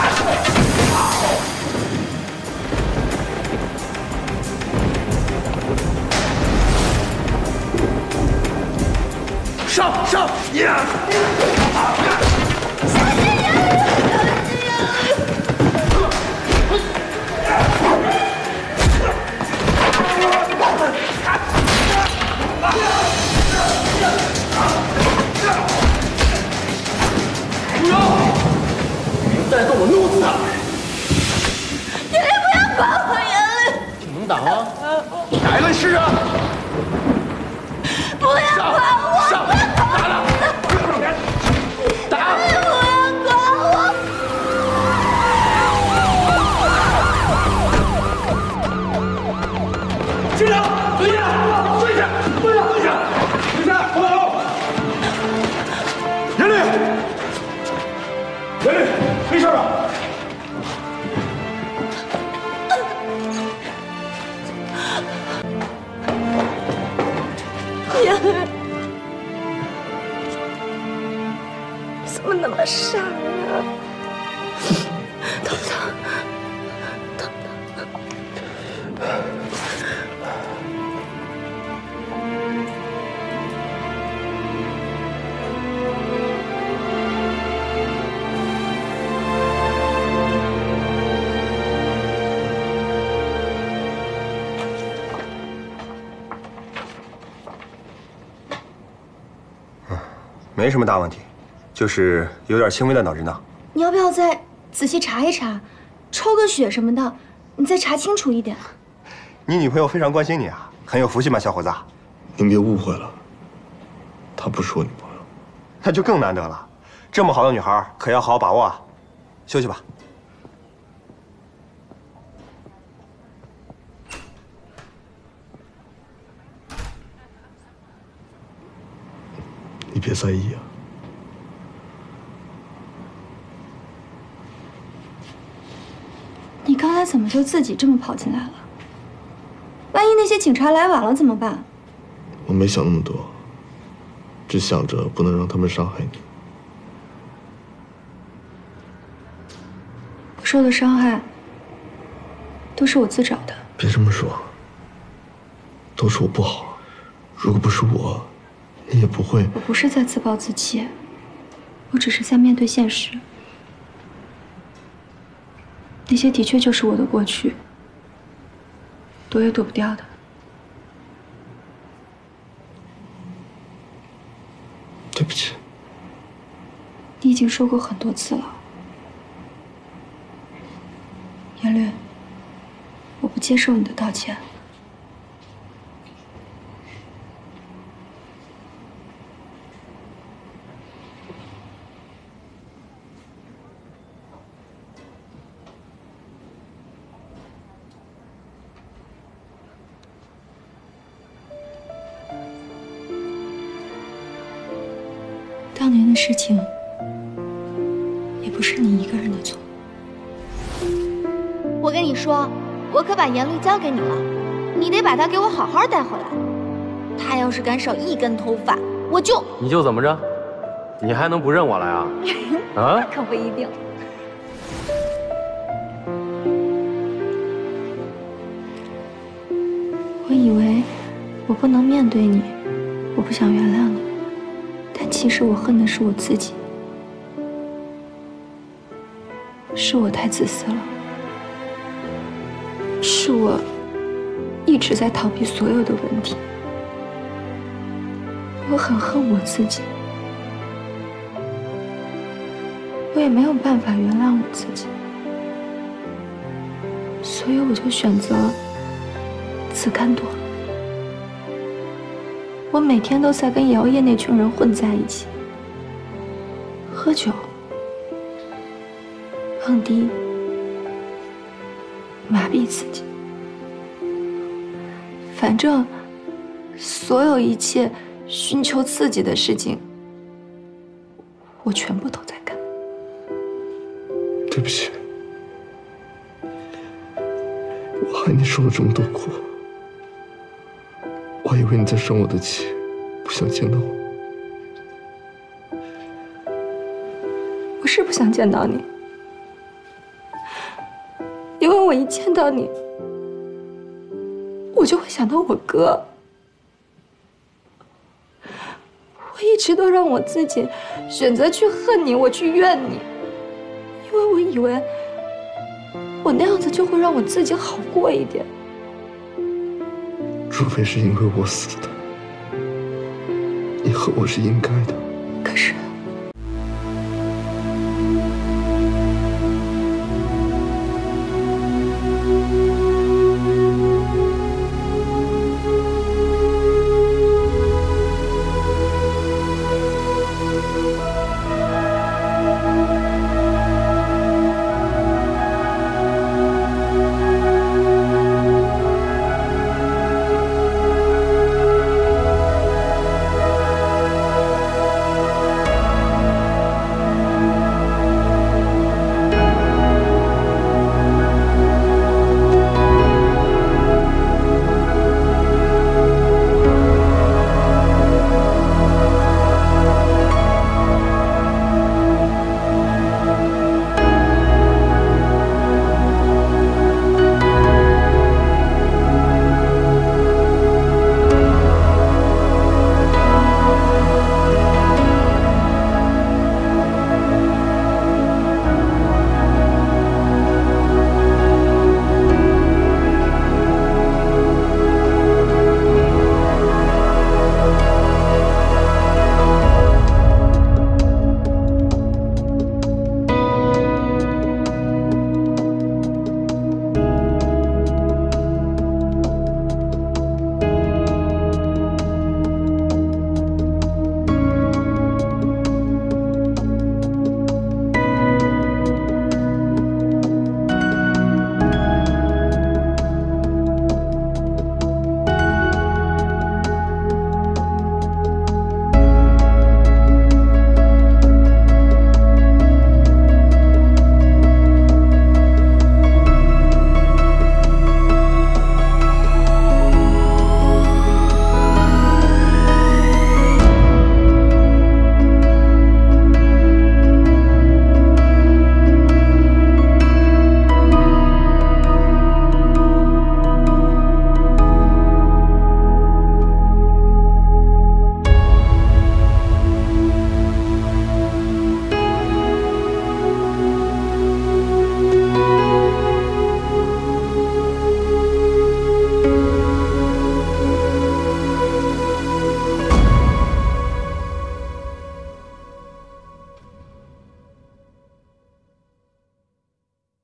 律！
上！
小心严
不要！你们带动我弄死他！
打吗？
打了试啊！
不要管我！
上！打了！打！
不要管我！
队长，蹲下！蹲下！蹲下！蹲下！蹲下！快走！严律，严律，没事吧？
严律，怎么那么傻呀？疼不疼？疼不疼？
没什么大问题，就是有点轻微的脑震荡。
你要不要再仔细查一查，抽个血什么的，你再查清楚一点。
你女朋友非常关心你啊，很有福气嘛，小伙子。
您别误会了，她不是我女朋友。
那就更难得了，这么好的女孩可要好好把握啊。休息吧。
你别在意啊。
你刚才怎么就自己这么跑进来了？万一那些警察来晚了怎么办？
我没想那么多，只想着不能让他们伤害你。
我受的伤害都是我自找的。
别这么说，都是我不好。如果不是我，你也不会。
我不是在自暴自弃，我只是在面对现实。那些的确就是我的过去，躲也躲不掉的。
对不起，
你已经说过很多次了，严律，我不接受你的道歉。当年的事情，也不是你一个人的错。
我跟你说，我可把严律交给你了，你得把他给我好好带回来。他要是敢少一根头发，我就……
你就怎么着？你还能不认我来啊？啊？
可不一定。
我以为我不能面对你，我不想原谅你。但其实我恨的是我自己，是我太自私了，是我一直在逃避所有的问题，我很恨我自己，我也没有办法原谅我自己，所以我就选择自甘堕落。我每天都在跟姚烨那群人混在一起，喝酒、蹦迪、麻痹自己，反正所有一切寻求刺激的事情，我全部都在干。
对不起，我害你受了这么多苦。我还以为你在生我的气，不想见到我。
我是不想见到你，因为我一见到你，我就会想到我哥。我一直都让我自己选择去恨你，我去怨你，因为我以为我那样子就会让我自己好过一点。
除非是因为我死的，你恨我是应该的。
可是，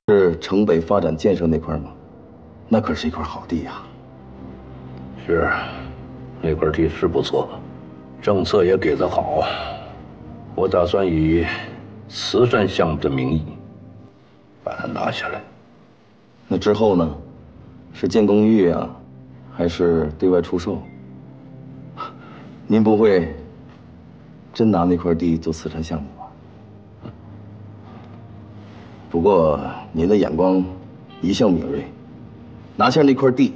是城北发展建设那块吗？那可是一块好地呀。
是，那块地是不错，政策也给得好。我打算以慈善项目的名义把它拿下来。
那之后呢？是建公寓啊，还是对外出售？您不会真拿那块地做慈善项目吧？不过您的眼光一向敏锐，拿下那块地，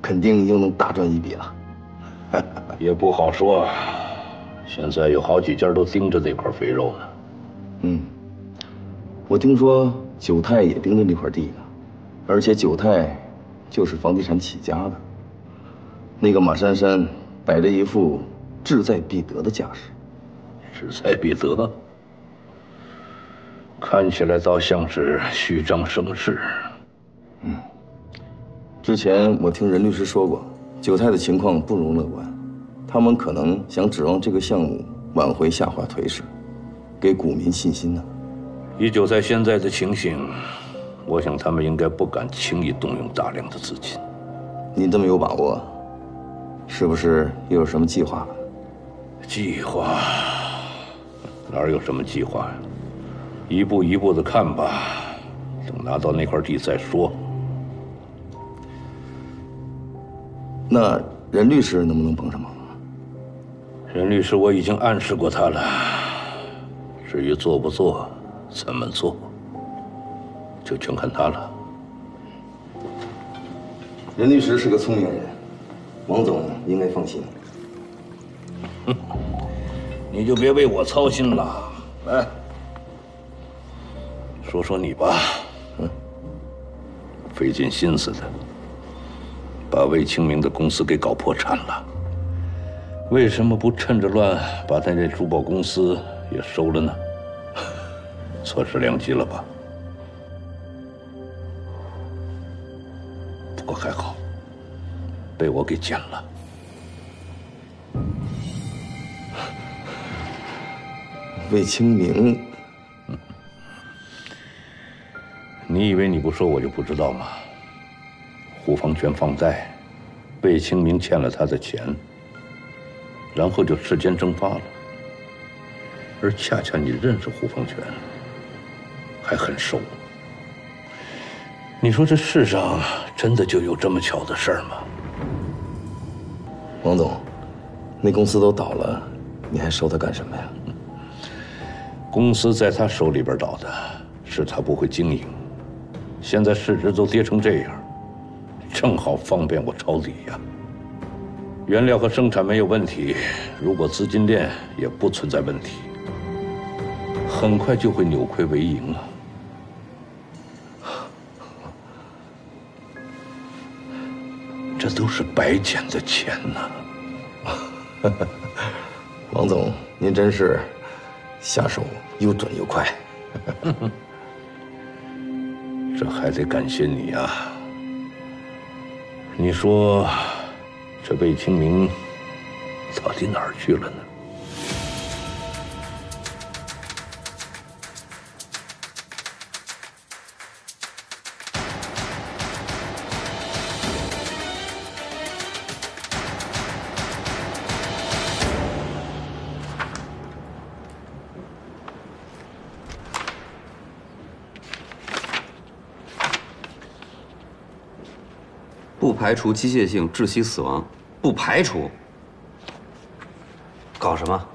肯定又能大赚一笔了。
也不好说，现在有好几家都盯着这块肥肉呢。
嗯，我听说九泰也盯着那块地呢，而且九泰就是房地产起家的。那个马珊珊摆着一副志在必得的架势。
志在必得，看起来倒像是虚张声势。
嗯，之前我听任律师说过，九泰的情况不容乐观，他们可能想指望这个项目挽回下滑颓势，给股民信心呢。
以九泰现在的情形，我想他们应该不敢轻易动用大量的资金。
您这么有把握，是不是又有什么计划了？
计划？哪有什么计划呀？一步一步的看吧，等拿到那块地再说。
那任律师能不能帮上忙啊？
任律师，我已经暗示过他了。至于做不做，怎么做，就全看他了。
任律师是个聪明人，王总应该放心。
哼，你就别为我操心了。来，说说你吧。费尽心思的把魏清明的公司给搞破产了，为什么不趁着乱把他那珠宝公司也收了呢？错失良机了吧？不过还好，被我给捡了。
魏清明，
你以为你不说我就不知道吗？胡方全放贷，魏清明欠了他的钱，然后就世间蒸发了。而恰恰你认识胡方全，还很熟。你说这世上真的就有这么巧的事儿吗？
王总，那公司都倒了，你还收他干什么呀？
公司在他手里边倒的，是他不会经营。现在市值都跌成这样，正好方便我抄底呀。原料和生产没有问题，如果资金链也不存在问题，很快就会扭亏为盈啊。这都是白捡的钱呐。
王总，您真是下手又准又快。
这还得感谢你啊！你说，这魏清明到底哪儿去了呢？
不排除机械性窒息死亡，不排除。搞什么？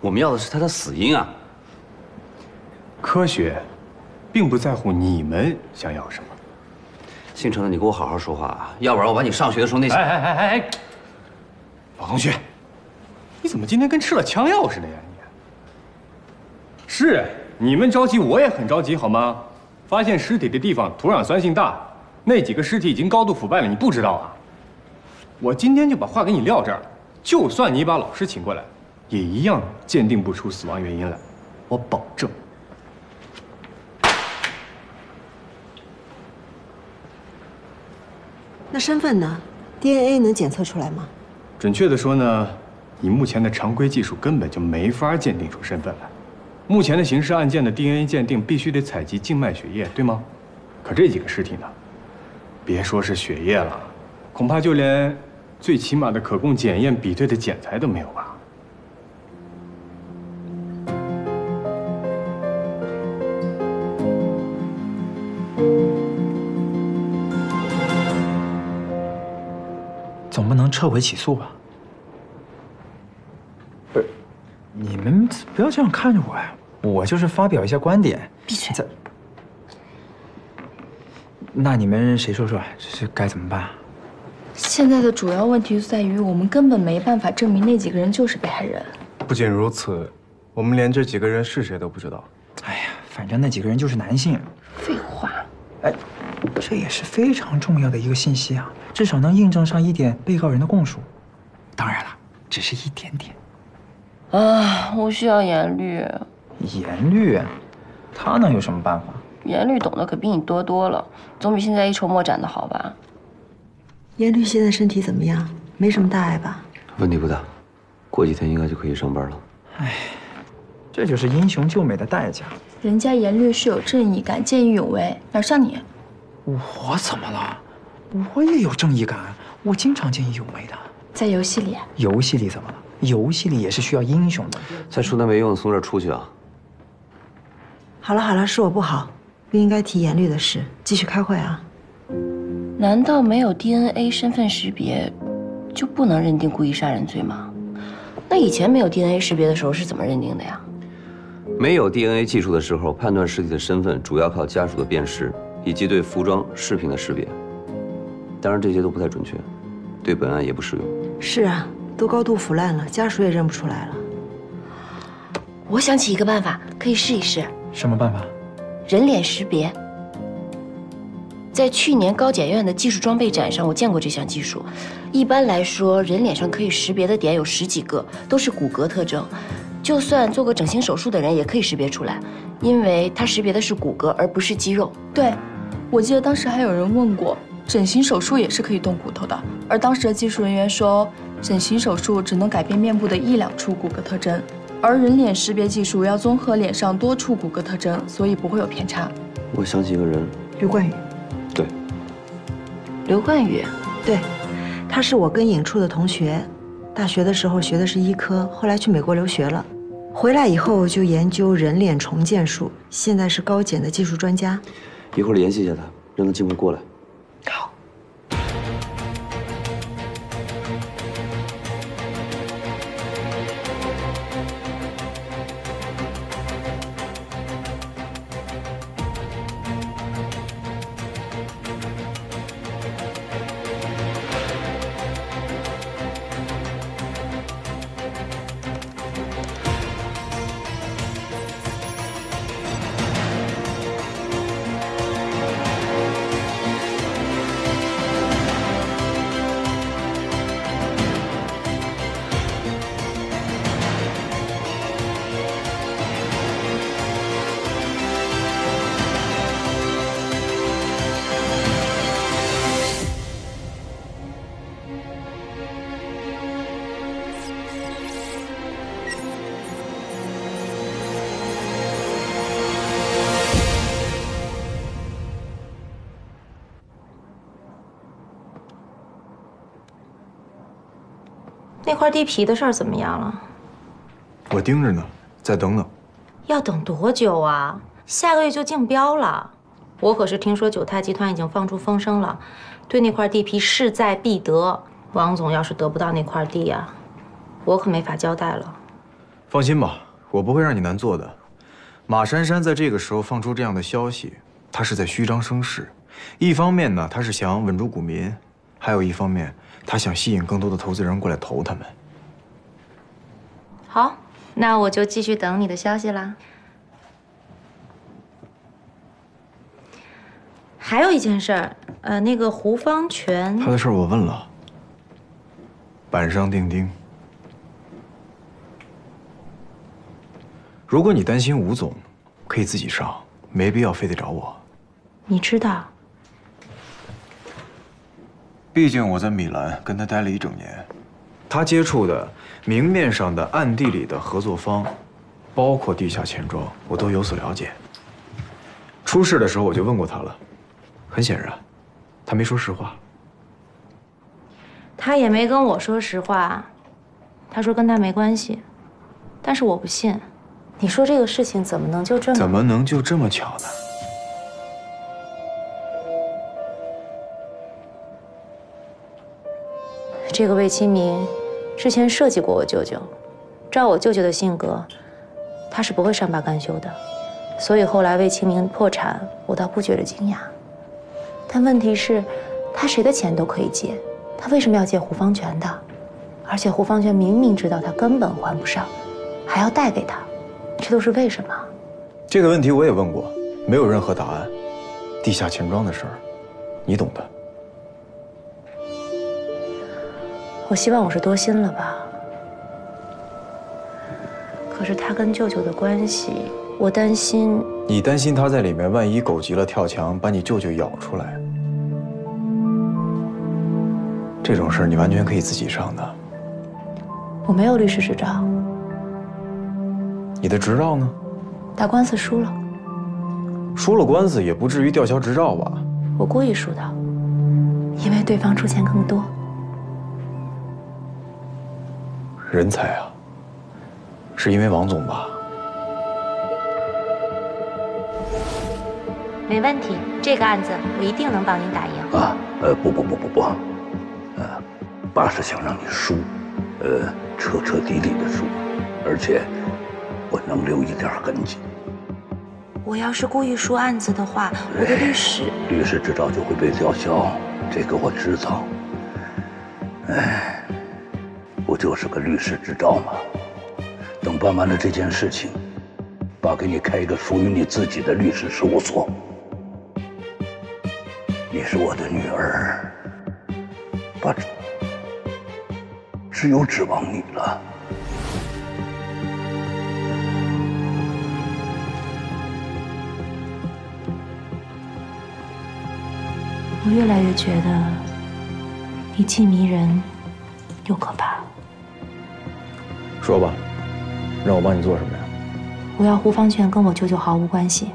我们要的是他的死因啊！
科学，并不在乎你们想要什么。
姓陈的，你给我好好说话啊，要不然我把你上学的时候那些……
哎！老同学，你怎么今天跟吃了枪药似的呀？是你们着急，我也很着急，好吗？发现尸体的地方土壤酸性大。那几个尸体已经高度腐败了，你不知道啊？我今天就把话给你撂这儿，就算你把老师请过来，也一样鉴定不出死亡原因来，我保证。
那身份呢 ？DNA 能检测出来吗？
准确的说呢，以目前的常规技术根本就没法鉴定出身份来。
目前的刑事案件的 DNA 鉴定必须得采集静脉血液，对吗？可这几个尸体呢，别说是血液了，恐怕就连最起码的可供检验比对的检材都没有吧？
总不能撤回起诉吧？不是，你们不要这样看着我呀！我就是发表一下观点。
闭嘴！
那你们谁说说，这该怎么办？
现在的主要问题在于，我们根本没办法证明那几个人就是被害人。
不仅如此，我们连这几个人是谁都不知道。
哎呀，反正那几个人就是男性。
废话。
哎，这也是非常重要的一个信息啊，至少能印证上一点被告人的供述。当然了，只是一点点。
啊，我需要严律。
严律，他能有什么办法？
严律懂得可比你多多了，总比现在一筹莫展的好吧？
严律现在身体怎么样？没什么大碍吧？
问题不大，过几天应该就可以上班了。
哎，这就是英雄救美的代价。
人家严律是有正义感、见义勇为，哪像你？
我怎么了？我也有正义感，我经常见义勇为的。
在游戏里？
游戏里怎么了？游戏里也是需要英雄的。
再说那没用，从这儿出去啊！
好了好了，是我不好，不应该提严律的事，继续开会啊。
难道没有 DNA 身份识别，就不能认定故意杀人罪吗？那以前没有 DNA 识别的时候是怎么认定的呀？
没有 DNA 技术的时候，判断尸体的身份主要靠家属的辨识，以及对服装、饰品的识别。当然，这些都不太准确，对本案也不适用。
是啊，都高度腐烂了，家属也认不出来了。
我想起一个办法，可以试一试。
什么办法？
人脸识别。在去年高检院的技术装备展上，我见过这项技术。一般来说，人脸上可以识别的点有10几个，都是骨骼特征。就算做过整形手术的人也可以识别出来，因为它识别的是骨骼而不是肌肉。
对，我记得当时还有人问过，整形手术也是可以动骨头的，而当时的技术人员说，整形手术只能改变面部的1、2处骨骼特征，而人脸识别技术要综合脸上多处骨骼特征，所以不会有偏差。
我想起一个人，
刘冠宇。
对，
刘冠宇，
对，他是我跟影处的同学，大学的时候学的是医科，后来去美国留学了，回来以后就研究人脸重建术，现在是高检的技术专家。
一会儿联系一下他，让他尽快过来。
好。
那块地皮的事儿怎么样了？
我盯着呢，再等等。
要等多久啊？下个月就竞标了。我可是听说九泰集团已经放出风声了，对那块地皮势在必得。王总要是得不到那块地啊，我可没法交代了。
放心吧，我不会让你难做的。马珊珊在这个时候放出这样的消息，她是在虚张声势。一方面呢，她是想稳住股民；还有一方面，她想吸引更多的投资人过来投他们。
好，那我就继续等你的消息啦。还有一件事儿，那个胡方全，
他的事儿我问了，板上钉钉。如果你担心吴总，可以自己上，没必要非得找我。
你知道？
毕竟我在米兰跟他待了1整年，他接触的明面上的、暗地里的合作方，包括地下钱庄，我都有所了解。出事的时候我就问过他了，很显然，他没说实话。
他也没跟我说实话，他说跟他没关系，但是我不信。你说这个事情怎么能就这么
巧呢？
这个魏清明之前设计过我舅舅，照我舅舅的性格，他是不会善罢甘休的。所以后来魏清明破产，我倒不觉得惊讶。但问题是，他谁的钱都可以借，他为什么要借胡方全的？而且胡方全明明知道他根本还不上，还要贷给他，这都是为什么？
这个问题我也问过，没有任何答案。地下钱庄的事儿，你懂的。
我希望我是多心了吧？可是他跟舅舅的关系，我担心。
你担心他在里面万一狗急了跳墙，把你舅舅咬出来，这种事儿你完全可以自己上的。
我没有律师执照。
你的执照呢？
打官司输了。
输了官司也不至于吊销执照吧？
我故意输的，因为对方出钱更多。
人才啊，是因为王总吧？
没问题，这个案子我一定能帮您打赢。
啊，不，爸是想让你输，彻彻底底的输，而且我能留一点痕迹。
我要是故意输案子的话，我的律师
执照就会被吊销，这个我知道。不就是个律师执照吗？等办完了这件事情，爸给你开一个属于你自己的律师事务所。你是我的女儿，爸只有指望你了。
我越来越觉得，你既迷人，又可怕。
说吧，让我帮你做什么呀？
我要胡方全跟我舅舅毫无关系，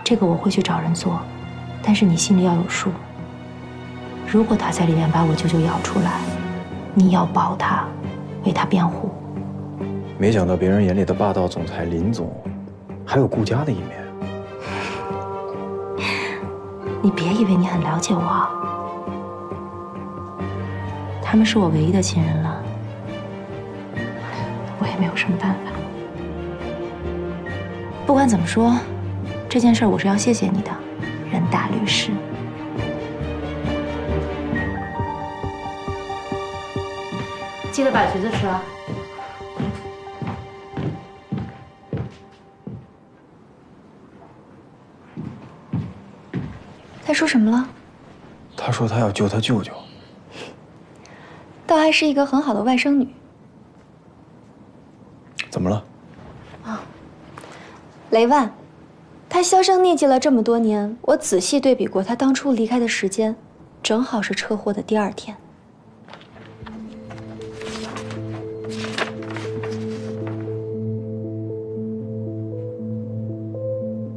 这个我会去找人做，但是你心里要有数。如果他在里面把我舅舅咬出来，你要保他，为他辩护。
没想到别人眼里的霸道总裁林总，还有顾家的一面。
你别以为你很了解我，他们是我唯一的亲人了，我也没有什么办法。不管怎么说，这件事我是要谢谢你的，任大律师。记得把橘子吃了。
他说什么了？
他说他要救他舅舅。
倒还是一个很好的外甥女。
怎么了？
雷万，他销声匿迹了这么多年，我仔细对比过他当初离开的时间，正好是车祸的第2天。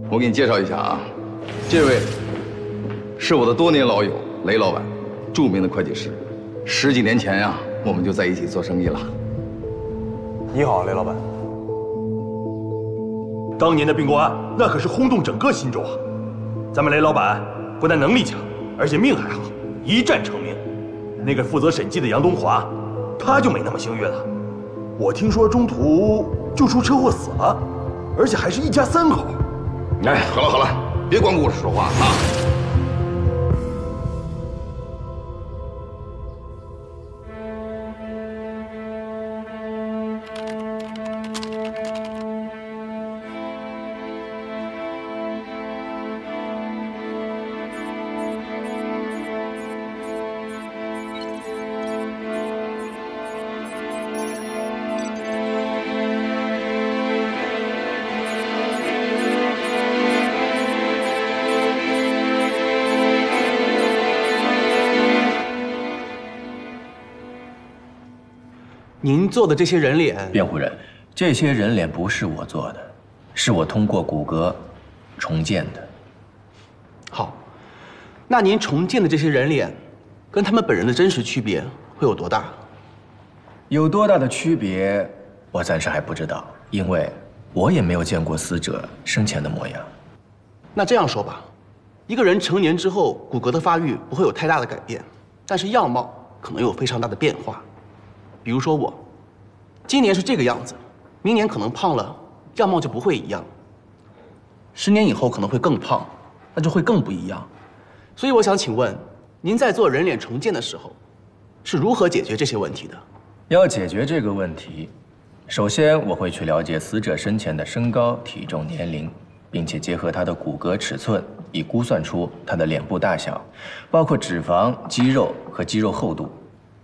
我给你介绍一下啊，这位是我的多年老友雷老板，著名的会计师。10几年前呀，我们就在一起做生意了。
你好，雷老板。当年的并购案，那可是轰动整个新州啊！咱们雷老板不但能力强，而且命还好，一战成名。那个负责审计的杨东华，他就没那么幸运了。我听说中途就出车祸死了，而且还是一家3口。
哎，好了，别光顾着说话啊！
您做的这些人脸，
辩护人，
这些人脸不是我做的，是我通过骨骼重建的。
好，那您重建的这些人脸，跟他们本人的真实区别会有多大？
有多大的区别，我暂时还不知道，因为我也没有见过死者生前的模样。
那这样说吧，一个人成年之后，骨骼的发育不会有太大的改变，但是样貌可能有非常大的变化。比如说我，今年是这个样子，明年可能胖了，样貌就不会一样。10年以后可能会更胖，那就会更不一样。所以我想请问，您在做人脸重建的时候，是如何解决这些问题的？
要解决这个问题，首先我会去了解死者生前的身高、体重、年龄，并且结合他的骨骼尺寸，以估算出他的脸部大小，包括脂肪、肌肉和肌肉厚度。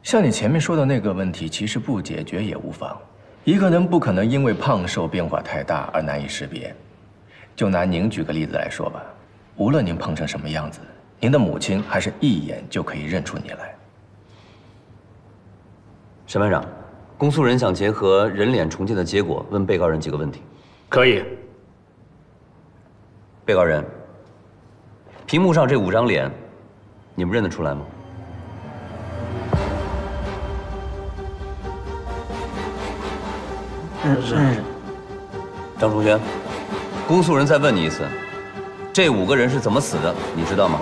像你前面说的那个问题，其实不解决也无妨。一个人不可能因为胖瘦变化太大而难以识别。就拿您举个例子来说吧，无论您胖成什么样子，您的母亲还是一眼就可以认出你来。
审判长，公诉人想结合人脸重建的结果问被告人几个问题。
可以。
被告人，屏幕上这5张脸，你们认得出来吗？
认识。
张崇轩，公诉人再问你一次，这5个人是怎么死的，你知道吗？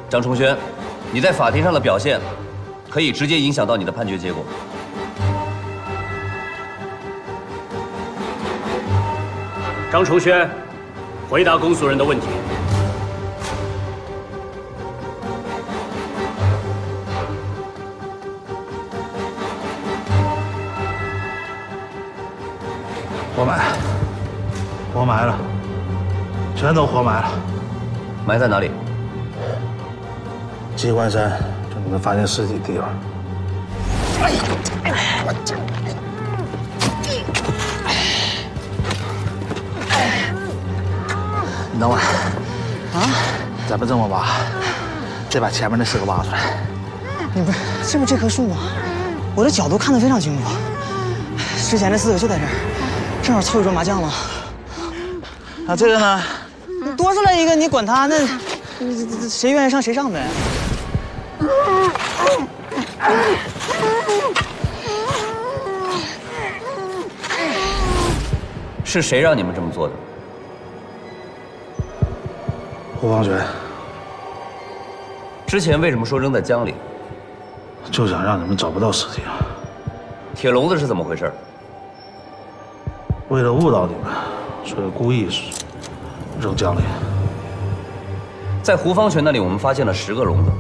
张崇轩，你在法庭上的表现，可以直接影响到你的判决结果。
张崇轩，回答公诉人的问题。
活埋了，全都活埋了。
埋在哪里？
鸡冠山，就你们发现尸体的地方。你等会儿啊！咱们这么挖，得把前面那4个挖出来。
你不是，这不是这棵树吗？我的角度看得非常清楚。之前那4个就在这儿，正好凑一桌麻将嘛。
那这个呢？
你多出来一个，你管他呢？谁愿意上谁上呗。
是谁让你们这么做的？
胡方全。
之前为什么说扔在江里？
就想让你们找不到尸体啊。
铁笼子是怎么回事？
为了误导你们，所以故意扔江里。
在胡方全那里，我们发现了10个笼子，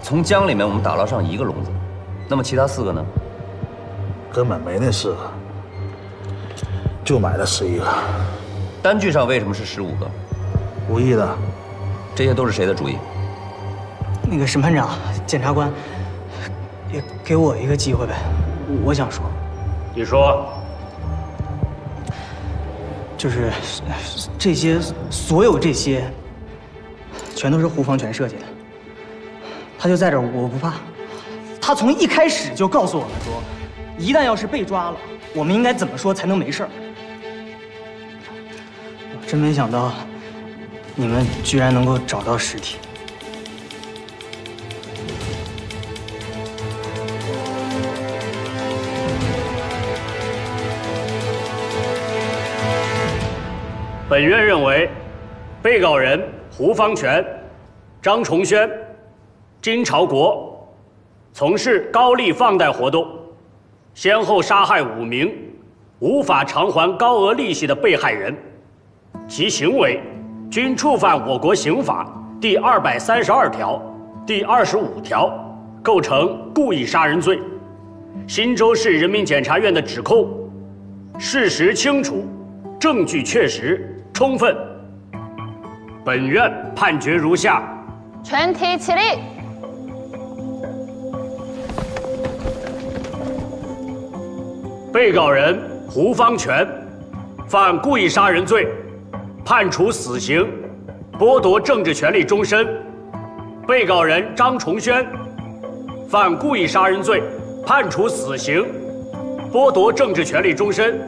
从江里面我们打捞上1个笼子，那么其他4个呢？
根本没那4个，就买了11个。
单据上为什么是15个？
无意的。
这些都是谁的主意？
那个审判长、检察官，也给我一个机会呗，我想说。
你说。
就是这些，所有这些，全都是胡方全设计的。他就在这儿，我不怕。他从一开始就告诉我们说，一旦要是被抓了，我们应该怎么说才能没事儿。我真没想到，你们居然能够找到尸体。
本院认为，被告人胡方全、张崇轩、金朝国从事高利放贷活动，先后杀害5名无法偿还高额利息的被害人，其行为均触犯我国刑法第232条、第25条，构成故意杀人罪。新州市人民检察院的指控事实清楚，证据确实。充分，本院判决如下：
全体起立。
被告人胡方全犯故意杀人罪，判处死刑，剥夺政治权利终身；被告人张崇轩犯故意杀人罪，判处死刑，剥夺政治权利终身。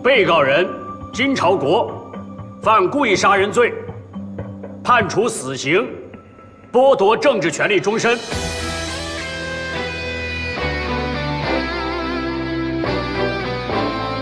被告人金朝国犯故意杀人罪，判处死刑，剥夺政治权利终身。